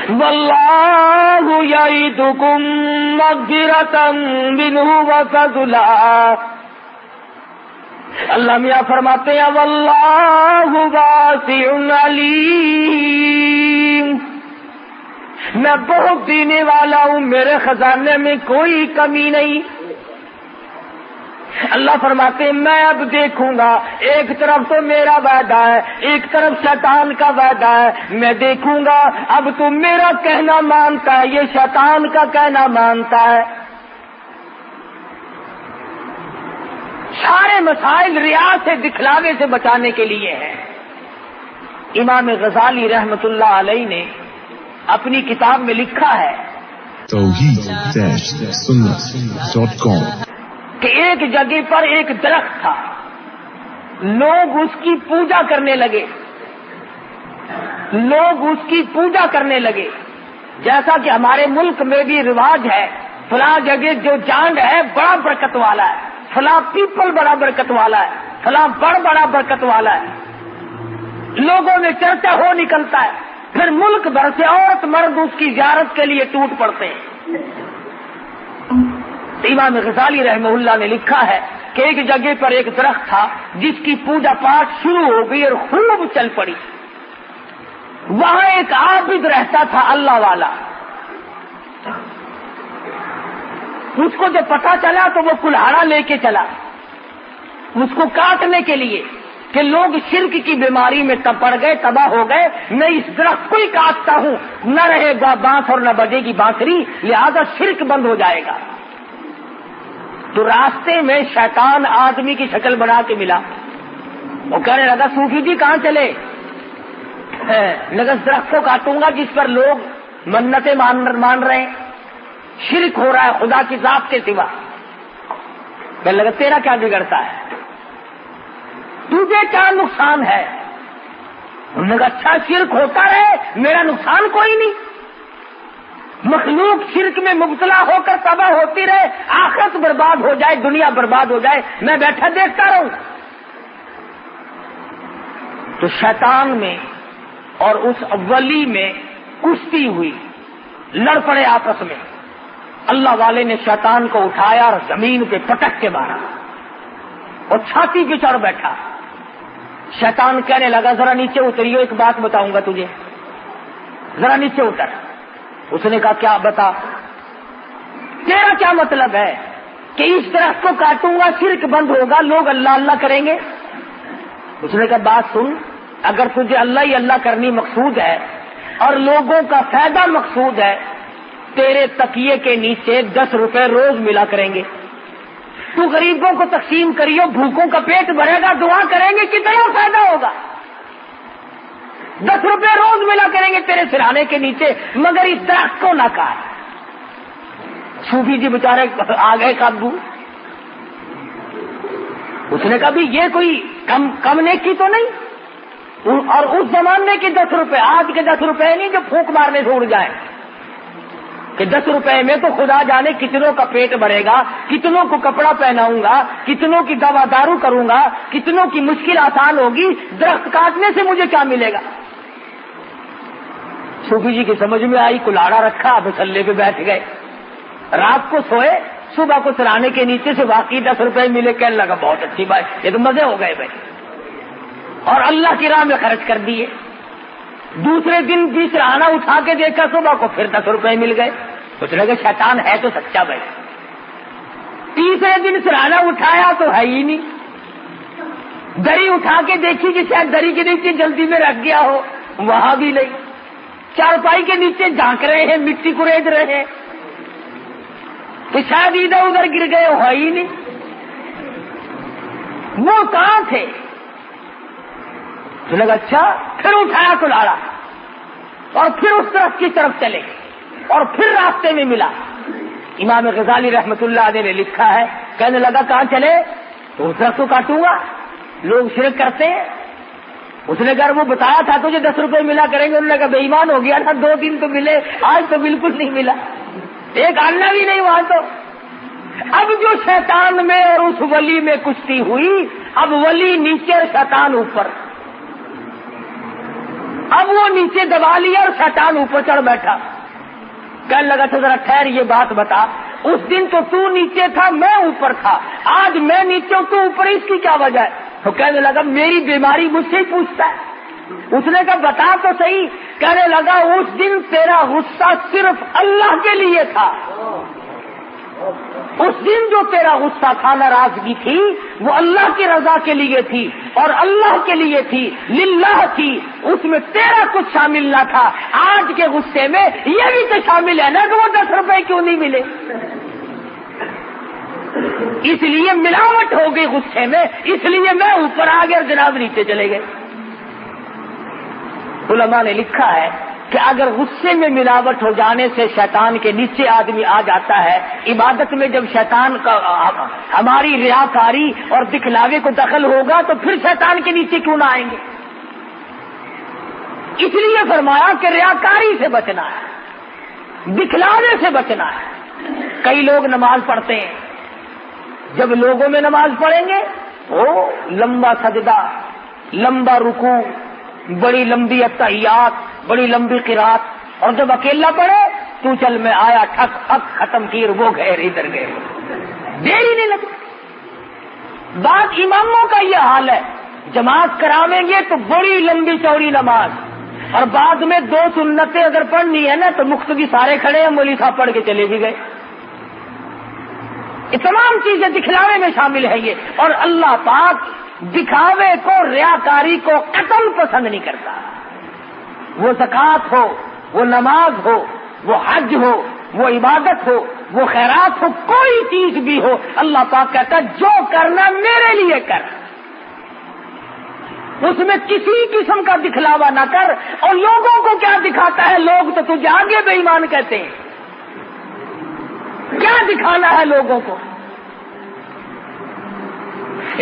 واللہ یعدکم مغفرۃ منہ وفضلا. اللہ میاں فرماتے ہیں واللہ واسع علیم, میں بہت دینے والا ہوں, میرے خزانے میں کوئی کمی نہیں. اللہ فرماتے ہیں میں اب دیکھوں گا, ایک طرف تو میرا وعدہ ہے, ایک طرف شیطان کا وعدہ ہے, میں دیکھوں گا اب تو میرا کہنا مانتا ہے, یہ شیطان کا کہنا مانتا ہے. سارے مسائل ریا سے, دکھلاوے سے بچانے کے لیے ہیں. امام غزالی رحمت اللہ علیہ نے اپنی کتاب میں لکھا ہے توحید-sunnat.com کہ ایک جگہ پر ایک درخت تھا, لوگ اس کی پوجا کرنے لگے, لوگ اس کی پوجا کرنے لگے. جیسا کہ ہمارے ملک میں بھی رواج ہے, فلاں جگہ جو جانڈ ہے بڑا برکت والا ہے, فلاں پیپل بڑا برکت والا ہے, فلاں بڑا برکت والا ہے. لوگوں میں چرچا ہو نکلتا ہے, پھر ملک بھر سے عورت مرد اس کی زیارت کے لیے ٹوٹ پڑتے ہیں. امام غزالی رحمہ اللہ نے لکھا ہے کہ ایک جگہ پر ایک درخت تھا جس کی پوجا پاٹ شروع ہو گئی اور خوب چل پڑی. وہاں ایک عابد رہتا تھا اللہ والا. اس کو جب پتا چلا تو وہ کلہاڑا لے کے چلا اس کو کاٹنے کے لیے کہ لوگ شرک کی بیماری میں پڑ گئے, تباہ ہو گئے, میں اس درخت کو ہی کاٹتا ہوں, نہ رہے گا بانس اور نہ بجے گی بانسری, لہذا شرک بند ہو جائے گا. تو راستے میں شیطان آدمی کی شکل بنا کے ملا. وہ کہنے لگا صوفی جی کہاں چلے؟ لگا درخت کو کاٹوں گا جس پر لوگ منتیں مان رہے ہیں, شرک ہو رہا ہے خدا کی ذات کے سوا. کہنے لگا تیرا کیا بگڑتا ہے, تجھے کیا نقصان ہے؟ انہوں نے کہا اچھا شرک ہوتا رہے, میرا نقصان کوئی نہیں. مخلوق شرک میں مبتلا ہو کر تباہ ہوتی رہے, آخرت برباد ہو جائے, دنیا برباد ہو جائے, میں بیٹھا دیکھتا رہوں. تو شیطان میں اور اس ولی میں کشتی ہوئی, لڑ پڑے آپس میں. اللہ والے نے شیطان کو اٹھایا اور زمین پہ پٹک کے مارا اور چھاتی پہ چڑھ بیٹھا. شیطان کہنے لگا ذرا نیچے اتریو, ایک بات بتاؤں گا تجھے, ذرا نیچے اتر. اس نے کہا کیا بتا, تیرا کیا مطلب ہے کہ اس درخت کو کاٹوں گا شرک بند ہوگا, لوگ اللہ اللہ کریں گے؟ اس نے کہا بات سن, اگر تجھے اللہ ہی اللہ کرنی مقصود ہے اور لوگوں کا فائدہ مقصود ہے, تیرے تکیے کے نیچے 10 روپے روز ملا کریں گے. تو غریبوں کو تقسیم کریو, بھوکوں کا پیٹ بھرے گا, دعا کریں گے, کتنا فائدہ ہوگا. 10 روپے روز ملا کریں گے تیرے سرہانے کے نیچے, مگر اس درخت کو نہ کاٹ. صوفی جی بیچارے آ گئے قابو. اس نے کہا بھی یہ کوئی کم نیکی تو نہیں, اور اس زمانے کے 10 روپے, آج کے 10 روپے نہیں جو پھونک مارنے سے اڑ جائیں, کہ 10 روپے میں تو خدا جانے کتنوں کا پیٹ بھرے گا, کتنوں کو کپڑا پہناؤں گا, کتنوں کی دوا دارو کروں گا, کتنوں کی مشکل آسان ہوگی, درخت کاٹنے سے مجھے کیا ملے گا. صوفی جی کی سمجھ میں آئی, کلاڑا رکھا, مسلے پہ بیٹھ گئے, رات کو سوئے, صبح کو سرانے کے نیچے سے واقعی 10 روپے ملے. کہنے لگا بہت اچھی بات, یہ تو مزے ہو گئے بھائی, اور اللہ کی راہ میں خرچ کر دیے. دوسرے دن بھی سرانا اٹھا کے دیکھا, صبح کو پھر 10 روپے مل گئے. سوچ رہے کہ شیطان ہے تو سچا بھائی. تیسرے دن سرانا اٹھایا تو ہے ہی نہیں. دری اٹھا کے دیکھی کہ شاید دری کے نیچے جلدی میں رکھ گیا ہو, وہاں بھی نہیں. چارپائی کے نیچے جھانک رہے ہیں, مٹی کو ریت رہے ہیں, تو شاید ادھر ادھر گر گئے, ہو ہی نہیں. وہ کہاں تھے؟ تو لگا اچھا, پھر اٹھایا کلاڑا اور پھر اس طرف کی طرف چلے اور پھر راستے میں ملا. امام غزالی رحمت اللہ علیہ نے لکھا ہے, کہنے لگا کہاں چلے؟ تو اس درخت کو کاٹوں گا, لوگ شرک کرتے ہیں. اس نے کہا وہ بتایا تھا تجھے 10 روپے ملا کریں گے. انہوں نے کہا بے ایمان ہو گیا تھا, 2 دن تو ملے, آج تو بالکل نہیں ملا, ایک آنا بھی نہیں وہاں. تو اب جو شیطان میں اور اس ولی میں کشتی ہوئی, اب ولی نیچے اور شیطان اوپر. اب وہ نیچے دبا لیا اور شیطان اوپر چڑھ بیٹھا. کہنے لگا تو ذرا ٹھہر, یہ بات بتا, اس دن تو نیچے تھا, میں اوپر تھا, آج میں نیچے تو اوپر, اس کی کیا وجہ ہے؟ تو کہنے لگا میری بیماری مجھ سے ہی پوچھتا ہے. اس نے کہا بتا تو صحیح. کہنے لگا اس دن تیرا غصہ صرف اللہ کے لیے تھا. اس دن جو تیرا غصہ تھا, ناراضگی تھی, وہ اللہ کی رضا کے لیے تھی اور اللہ کے لیے تھی, للہ تھی, اس میں تیرا کچھ شامل نہ تھا. آج کے غصے میں یہ بھی تو شامل ہے نا کہ وہ 10 روپے کیوں نہیں ملے. اس لیے ملاوٹ ہو گئی غصے میں, اس لیے میں اوپر آ گیا اور جناب نیچے چلے گئے. علماء نے لکھا ہے کہ اگر غصے میں ملاوٹ ہو جانے سے شیطان کے نیچے آدمی آ جاتا ہے, عبادت میں جب شیطان کا ہماری ریاکاری اور دکھلاوے کو دخل ہوگا تو پھر شیطان کے نیچے کیوں نہ آئیں گے. اس لیے فرمایا کہ ریاکاری سے بچنا ہے, دکھلاوے سے بچنا ہے. کئی لوگ نماز پڑھتے ہیں, جب لوگوں میں نماز پڑھیں گے وہ لمبا سجدہ, لمبا رکوع, بڑی لمبی اتحیات, بڑی لمبی قرات, اور جب اکیلا پڑھے تو چل میں آیا، ٹھک ٹھک ختم کی، وہ گئے ادھر گئے، دیری نہیں لگتی۔ بعض اماموں کا یہ حال ہے، جماعت کراویں گے تو بڑی لمبی چوڑی نماز، اور بعد میں 2 سنتیں اگر پڑھنی ہے نا تو مقتدی سارے کھڑے ہیں، مولوی صاحب پڑھ کے چلے بھی گئے۔ یہ تمام چیزیں دکھلاوے میں شامل ہے یہ، اور اللہ پاک دکھاوے کو، ریاکاری کو قطعاً پسند نہیں کرتا۔ وہ زکوٰۃ ہو، وہ نماز ہو، وہ حج ہو، وہ عبادت ہو، وہ خیرات ہو، کوئی چیز بھی ہو، اللہ پاک کہتا ہے جو کرنا میرے لیے کر، اس میں کسی قسم کا دکھلاوا نہ کر۔ اور لوگوں کو کیا دکھاتا ہے؟ لوگ تو تجھے آگے بے ایمان کہتے ہیں، کیا دکھانا ہے لوگوں کو؟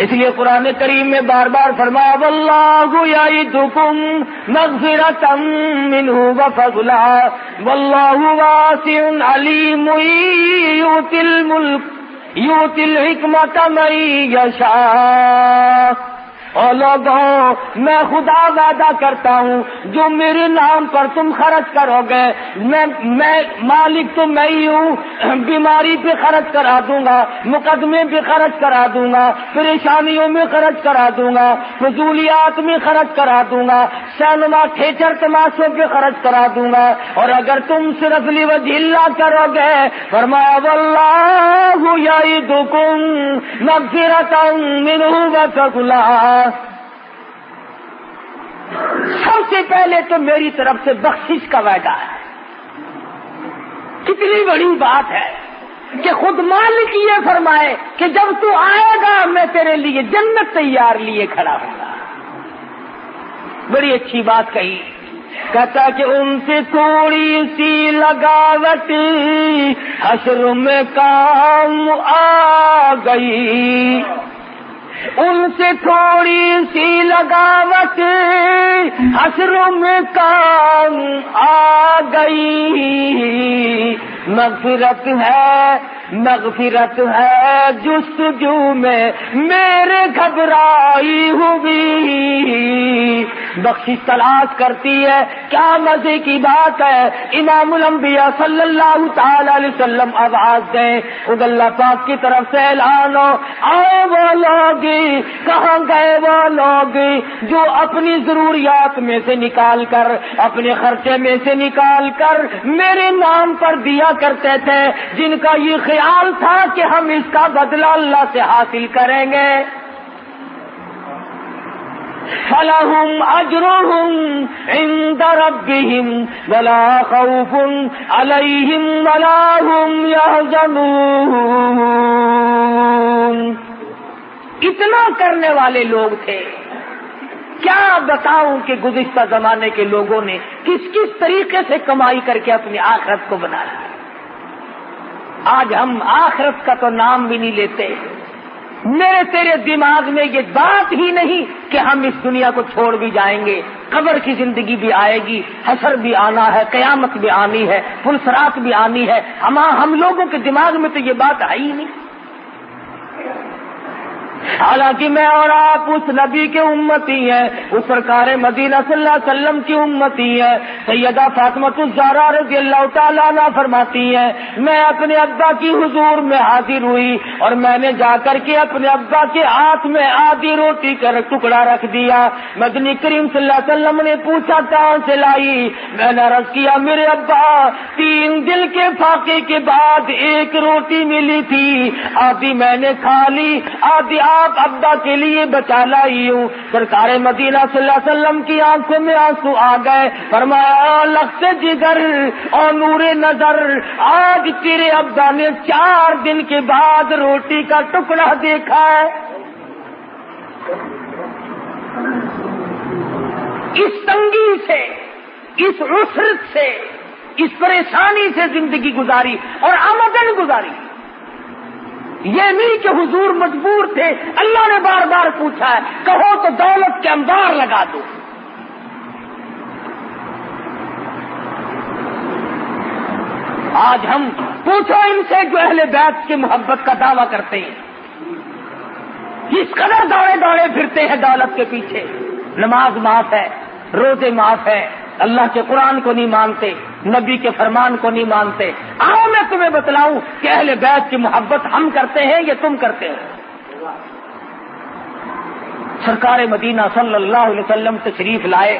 اس لیے قرآن کریم میں بار بار فرمایا واللہ یعدکم مغفرۃ منہ وفضلا واللہ واسع علیم یؤتی الحکمۃ من یشاء۔ اور لوگوں، میں خدا وعدہ کرتا ہوں جو میرے نام پر تم خرچ کرو گے، میں مالک تو میں ہی ہوں، بیماری پہ خرچ کرا دوں گا، مقدمے پہ خرچ کرا دوں گا، پریشانیوں میں خرچ کرا دوں گا، فضولیات میں خرچ کرا دوں گا، سینما تھیٹر تماشوں پہ خرچ کرا دوں گا۔ اور اگر تم صرف لوجہ اللہ کرو گے، فرمایا واللہ یعدکم مغفرۃ منہ وفضلا۔ سب سے پہلے تو میری طرف سے بخشش کا وعدہ ہے۔ کتنی بڑی بات ہے کہ خود مالک یہ فرمائے کہ جب تو آئے گا میں تیرے لیے جنت تیار لیے کھڑا ہوں گا۔ بڑی اچھی بات کہی، کہتا کہ ان سے تھوڑی سی لگاوٹ حشر میں کام آ گئی، ان سے تھوڑی سی لگاوٹ حشر میں کام آ گئی۔ مغفرت ہے جستجو میں میرے گھبرائی ہوئی، بخشش تلاش کرتی ہے۔ کیا مزے کی بات ہے، امام الانبیاء صلی اللہ تعالی علیہ وسلم آواز دیں، خود اللہ پاک کی طرف سے اعلان ہو، آئے وہ لوگ، کہاں گئے وہ لوگ جو اپنی ضروریات میں سے نکال کر، اپنے خرچے میں سے نکال کر میرے نام پر دیا کرتے تھے، جن کا یہ خیال تھا کہ ہم اس کا بدلہ اللہ سے حاصل کریں گے۔ فَلَهُمْ أَجْرُهُمْ عِنْدَ رَبِّهِمْ وَلَا خَوْفٌ عَلَيْهِمْ وَلَا هُمْ يَحْزَنُونَ۔ اتنا کرنے والے لوگ تھے، کیا بتاؤں کہ گزشتہ زمانے کے لوگوں نے کس کس طریقے سے کمائی کر کے اپنی آخرت کو بنایا۔ آج ہم آخرت کا تو نام بھی نہیں لیتے، میرے تیرے دماغ میں یہ بات ہی نہیں کہ ہم اس دنیا کو چھوڑ بھی جائیں گے، قبر کی زندگی بھی آئے گی، حشر بھی آنا ہے، قیامت بھی آنی ہے، پلسرات بھی آنی ہے، ہم لوگوں کے دماغ میں تو یہ بات ہے ہی نہیں۔ حالانکہ میں اور آپ اس نبی کے امتی ہیں، اس سرکار مدینہ صلی اللہ علیہ وسلم کی امتی ہیں۔ سیدہ فاطمہ الزہرا رضی اللہ تعالیٰ عنہا فرماتی ہیں، میں اپنے ابا کی حضور میں حاضر ہوئی اور میں نے جا کر کے اپنے ابا کے ہاتھ میں آدھی روٹی کا ٹکڑا رکھ دیا۔ مدنی کریم صلی اللہ علیہ وسلم نے پوچھا کہاں سے لائی؟ میں نے عرض کیا میرے ابا 3 دن کے فاقے کے بعد ایک روٹی ملی تھی، آدھی میں نے کھا لی، آدھی آپ ابا کے لیے بچا لائی ہوں۔ سرکار مدینہ صلی اللہ علیہ وسلم کی آنکھوں میں آنسو آ گئے، فرمایا لخت جگر اور نور نظر، آج تیرے ابا نے 4 دن کے بعد روٹی کا ٹکڑا دیکھا ہے۔ اس تنگی سے، اس عسرت سے، اس پریشانی سے زندگی گزاری اور آمدن گزاری۔ یہ نہیں کہ حضور مجبور تھے، اللہ نے بار بار پوچھا ہے، کہو تو دولت کے انبار لگا دو۔ آج ہم پوچھو ان سے جو اہل بیت کی محبت کا دعویٰ کرتے ہیں، اس قدر دوڑے دوڑے پھرتے ہیں دولت کے پیچھے، نماز معاف ہے، روزے معاف ہے، اللہ کے قرآن کو نہیں مانتے، نبی کے فرمان کو نہیں مانتے۔ آؤ میں تمہیں بتلاؤں کہ اہل بیت کی محبت ہم کرتے ہیں یا تم کرتے ہو۔ سرکار مدینہ صلی اللہ علیہ وسلم تشریف لائے،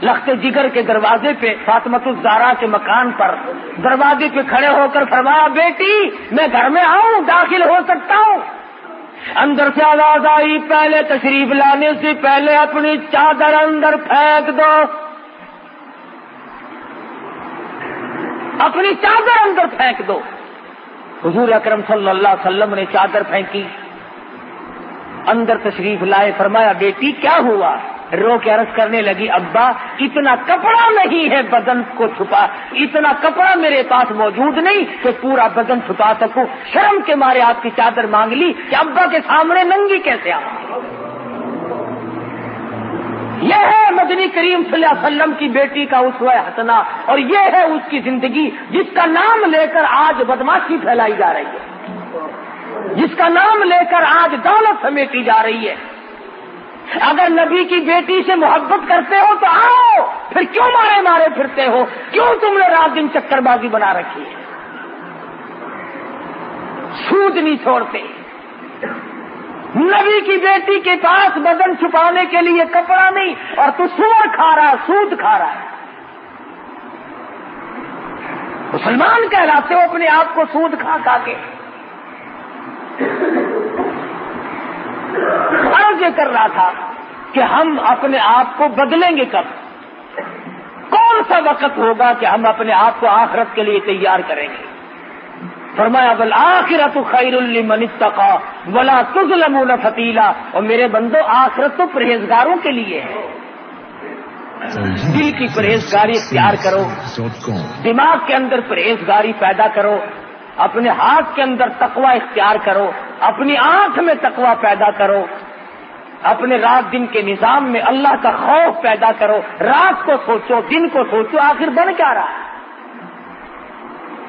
لخت جگر کے دروازے پہ، فاطمۃ الزہرا کے مکان پر دروازے پہ کھڑے ہو کر فرمایا، بیٹی میں گھر میں آؤں، داخل ہو سکتا ہوں؟ اندر سے آواز آئی، پہلے تشریف لانے سے پہلے اپنی چادر اندر پھینک دو، اپنی چادر اندر پھینک دو۔ حضور اکرم صلی اللہ علیہ وسلم نے چادر پھینکی، اندر تشریف لائے، فرمایا بیٹی کیا ہوا؟ رو کے عرض کرنے لگی، ابا اتنا کپڑا نہیں ہے بدن کو چھپا، اتنا کپڑا میرے پاس موجود نہیں کہ پورا بدن چھپا سکوں، شرم کے مارے آپ کی چادر مانگ لی کہ ابا کے سامنے ننگی کیسے آؤں۔ یہ ہے مدنی کریم صلی اللہ علیہ وسلم کی بیٹی کا اسوہ حسنہ، اور یہ ہے اس کی زندگی جس کا نام لے کر آج بدماشی پھیلائی جا رہی ہے، جس کا نام لے کر آج دولت سمیٹی جا رہی ہے۔ اگر نبی کی بیٹی سے محبت کرتے ہو تو آؤ، پھر کیوں مارے مارے پھرتے ہو؟ کیوں تم نے رات دن چکر بازی بنا رکھی ہے؟ سود نہیں چھوڑتے۔ نبی کی بیٹی کے پاس بدن چھپانے کے لیے کپڑا نہیں، اور تو سور کھا رہا، سود کھا رہا ہے۔ مسلمان کہلاتے ہو اپنے آپ کو سود کھا کھا کے۔ عرض یہ کر رہا تھا کہ ہم اپنے آپ کو بدلیں گے کب؟ کون سا وقت ہوگا کہ ہم اپنے آپ کو آخرت کے لیے تیار کریں گے؟ فرمایا والآخرۃ خیر لمن اتقى ولا تظلمون فتیلا، اور میرے بندو آخرت تو پرہیزگاروں کے لیے ہے۔ دل کی پرہیزگاری اختیار کرو، دماغ کے اندر پرہیزگاری پیدا کرو، اپنے ہاتھ کے اندر تقوی اختیار کرو، اپنی آنکھ میں تقوی پیدا کرو، اپنے رات دن کے نظام میں اللہ کا خوف پیدا کرو۔ رات کو سوچو، دن کو سوچو، آخر بن کیا رہا ہے؟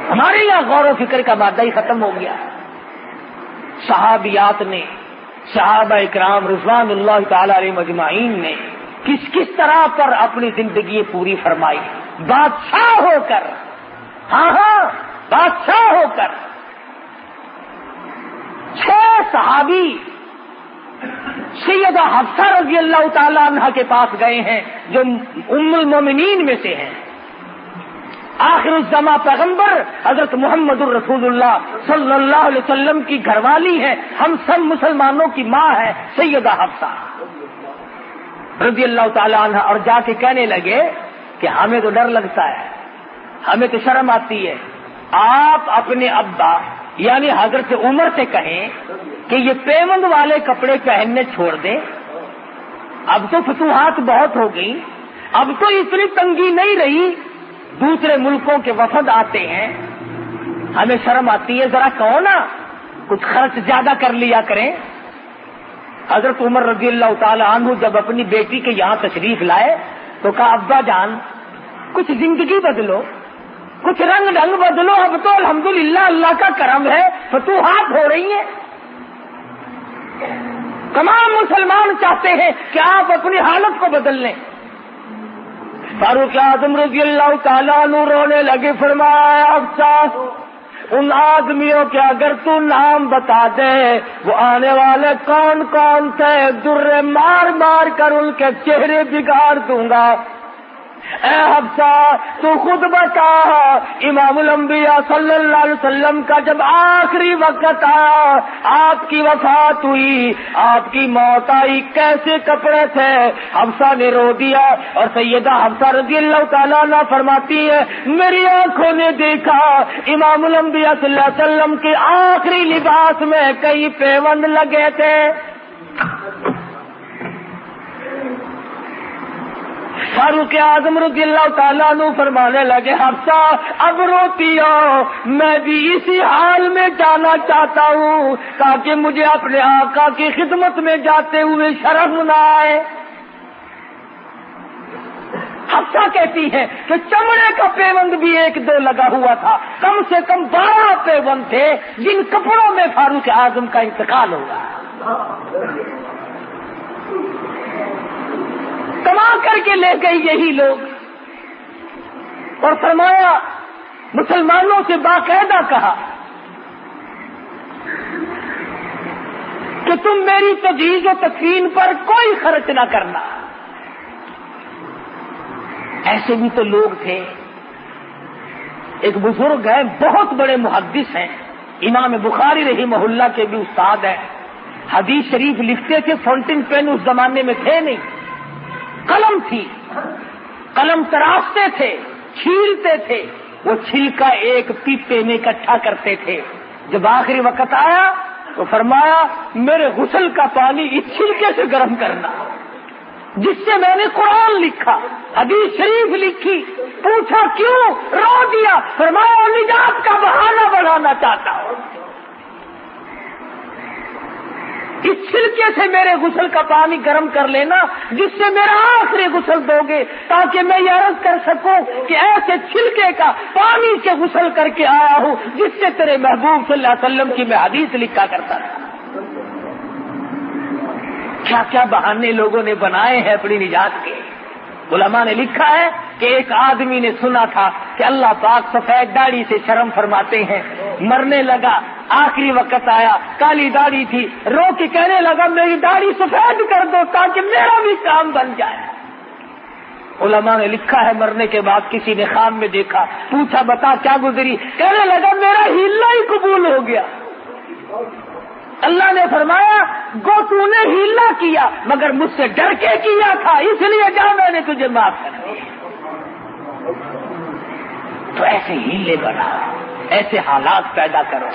ہمارے یہاں غور و فکر کا مادہ ہی ختم ہو گیا۔ صحابیات نے، صحابہ اکرام رضوان اللہ تعالی علیہم اجمعین نے کس طرح پر اپنی زندگی پوری فرمائی، بادشاہ ہو کر، ہاں بادشاہ ہو کر۔ 6 صحابی سیدہ حفصہ رضی اللہ تعالی عنہ کے پاس گئے ہیں، جو ام المومنین میں سے ہیں۔ آخر الزماں پیغمبر حضرت محمد الرسول اللہ صلی اللہ علیہ وسلم کی گھر والی ہے، ہم سب مسلمانوں کی ماں ہے سیدہ حفصہ رضی اللہ تعالی عنہ، اور جا کے کہنے لگے کہ ہمیں تو ڈر لگتا ہے، ہمیں تو شرم آتی ہے، آپ اپنے ابا یعنی حضرت عمر سے کہیں کہ یہ پیوند والے کپڑے پہننے چھوڑ دیں، اب تو فتوحات بہت ہو گئی، اب تو اتنی تنگی نہیں رہی، دوسرے ملکوں کے وفد آتے ہیں، ہمیں شرم آتی ہے، ذرا کہو نا کچھ خرچ زیادہ کر لیا کریں۔ حضرت عمر رضی اللہ تعالی عنہ جب اپنی بیٹی کے یہاں تشریف لائے تو کہا ابا جان کچھ زندگی بدلو، کچھ رنگ ڈھنگ بدلو، اب تو الحمدللہ اللہ کا کرم ہے، فتوحات ہو رہی ہیں۔ تمام مسلمان چاہتے ہیں کہ آپ اپنی حالت کو بدل لیں۔ فاروق اعظم رضی اللہ تعالیٰ عنہ رونے لگے، فرمایا افسوس ان آدمیوں کے اگر تو نام بتا دے وہ آنے والے کون کون تھے، درے مار مار کر ان کے چہرے بگاڑ دوں گا۔ اے حفصہ تو خود بتا، امام الانبیاء صلی اللہ علیہ وسلم کا جب آخری وقت آیا، آپ کی وفات ہوئی، آپ کی موت آئی، کیسے کپڑے تھے؟ حفصہ نے رو دیا، اور سیدہ حفصہ رضی اللہ تعالیٰ عنہ فرماتی ہے میری آنکھوں نے دیکھا امام الانبیاء صلی اللہ علیہ وسلم کے آخری لباس میں کئی پیوند لگے تھے۔ فاروق اعظم رضی اللہ تعالیٰ عنہ فرمانے لگے حفصہ اب روتی ہو، میں بھی اسی حال میں جانا چاہتا ہوں تاکہ مجھے اپنے آقا کی خدمت میں جاتے ہوئے شرم نہ آئے۔ حفصہ کہتی ہے کہ چمڑے کا پیوند بھی 1-2 لگا ہوا تھا، کم سے کم 12 پیوند تھے جن کپڑوں میں فاروق اعظم کا انتقال ہوگا۔ کما کر کے لے گئی یہی لوگ، اور فرمایا مسلمانوں سے باقاعدہ کہا کہ تم میری تجہیز و تکفین پر کوئی خرچ نہ کرنا. ایسے بھی تو لوگ تھے. ایک بزرگ ہیں، بہت بڑے محدث ہیں، امام بخاری رحمہ اللہ کے بھی استاد ہیں. حدیث شریف لکھتے تھے، فاؤنٹین پین اس زمانے میں تھے نہیں، قلم تھی، قلم تراشتے تھے، چھیلتے تھے. وہ چھلکا ایک پیپے میں اکٹھا کرتے تھے. جب آخری وقت آیا تو فرمایا میرے غسل کا پانی اس چھلکے سے گرم کرنا جس سے میں نے قرآن لکھا، حدیث شریف لکھی. پوچھا کیوں؟ رو دیا. فرمایا نجات کا بہانہ بڑھانا چاہتا ہوں، اس چھلکے سے میرے غسل کا پانی گرم کر لینا جس سے میرا آخری غسل دو گے، تاکہ میں یہ عرض کر سکوں کہ ایسے چھلکے کا پانی سے غسل کر کے آیا ہوں جس سے تیرے محبوب صلی اللہ علیہ وسلم کی میں حدیث لکھا کرتا تھا. کیا کیا بہانے لوگوں نے بنائے ہیں اپنی نجات کے. علماء نے لکھا ہے کہ ایک آدمی نے سنا تھا کہ اللہ پاک سفید داڑھی سے شرم فرماتے ہیں، مرنے لگا، آخری وقت آیا، کالی داڑھی تھی، رو کے کہنے لگا میری داڑھی سفید کر دو تاکہ میرا بھی کام بن جائے. علماء نے لکھا ہے مرنے کے بعد کسی نے خواب میں دیکھا، پوچھا بتا کیا گزری، کہنے لگا میرا ہیلا ہی قبول ہو گیا. اللہ نے فرمایا گو تو نے ہیلا کیا مگر مجھ سے ڈر کے کیا تھا، اس لیے جا میں نے تجھے معاف کر دیا. تو ایسے ہیلے بناؤ، ایسے حالات پیدا کرو،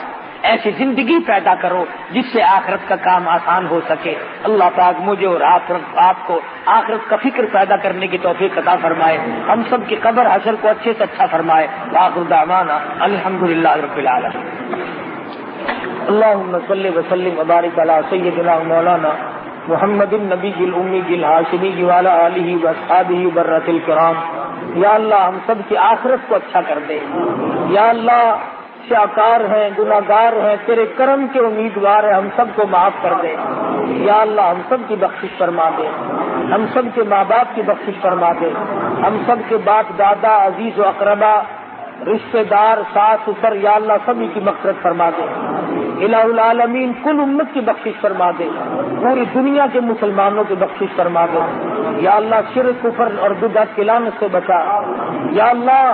ایسی زندگی پیدا کرو جس سے آخرت کا کام آسان ہو سکے. اللہ پاک مجھے اور آپ کو آخرت کا فکر پیدا کرنے کی توفیق عطا فرمائے. ہم سب کی قبر حشر کو اچھے سے اچھا فرمائے. وآخر دعوانا الحمدللہ رب العالمین. اللهم صل وسلم وبارك على سيدنا مولانا محمد النبی الأمی الہاشمی وعلى آلہ واصحابہ برۃ الکرام. یا اللہ ہم سب کی آخرت کو اچھا کر دے. یا اللہ شاکار ہیں، گناہگار ہیں، تیرے کرم کے امیدوار ہیں، ہم سب کو معاف کر دے. یا اللہ ہم سب کی بخشش فرما دے، ہم سب کے ماں باپ کی بخشش فرما دے، ہم سب کے باپ دادا عزیز و اقربا رشتہ دار ساس سسر یا اللہ سبھی کی مغفرت فرما دے. الہ العالمین کل امت کی بخشش فرما دے، پوری دنیا کے مسلمانوں کی بخشش فرما دے. یا اللہ شرک کفر اور بدعت کی لعنت سے بچا. یا اللہ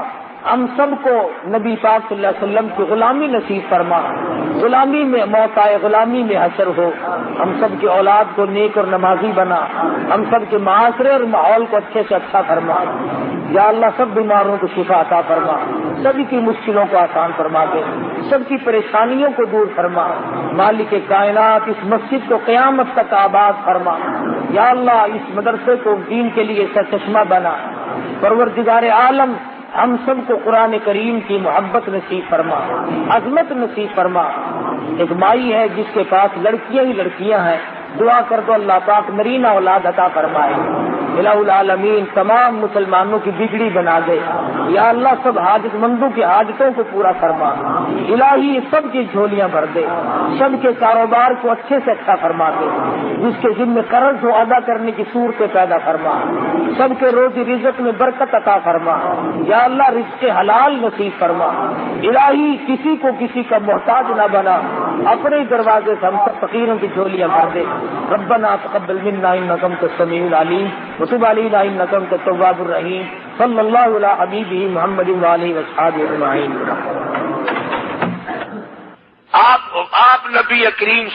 ہم سب کو نبی پاک صلی اللہ علیہ وسلم کی غلامی نصیب فرما، غلامی میں موت آئے، غلامی میں حشر ہو. ہم سب کی اولاد کو نیک اور نمازی بنا، ہم سب کے معاشرے اور ماحول کو اچھے سے اچھا فرما. یا اللہ سب بیماروں کو شفا عطا فرما، سبھی کی مشکلوں کو آسان فرما دے، سب کی پریشانیوں کو دور فرما. مالک کائنات اس مسجد کو قیامت تک آباد فرما. یا اللہ اس مدرسے کو دین کے لیے سرچشمہ بنا. پروردگار عالم ہم سب کو قرآن کریم کی محبت نصیب فرما، عظمت نصیب فرما. ایک مائی ہے جس کے پاس لڑکیاں ہی لڑکیاں ہیں، دعا کر دو اللہ پاک نرینہ اولاد عطا فرمائے. الہ العالمین تمام مسلمانوں کی بگڑی بنا دے. یا اللہ سب حاجت مندوں کی حاجتوں کو پورا فرما. الہی سب کی جھولیاں بھر دے، سب کے کاروبار کو اچھے سے اچھا فرما دے. جس کے ذمہ قرض ہو ادا کرنے کی صورتیں پیدا فرما. سب کے روزی رزق میں برکت عطا فرما. یا اللہ رزق حلال نصیب فرما. الہی کسی کو کسی کا محتاج نہ بنا، اپنے دروازے سے ہم سب فقیروں کی جھولیاں بھر دے. ربنا تقبل منا انک انت السمیع العلیم وتب علینا انک انت التواب الرحیم. صلی اللہ علی حبیبہ محمد وآلہ وصحبہ اجمعین. آپ نبی کریم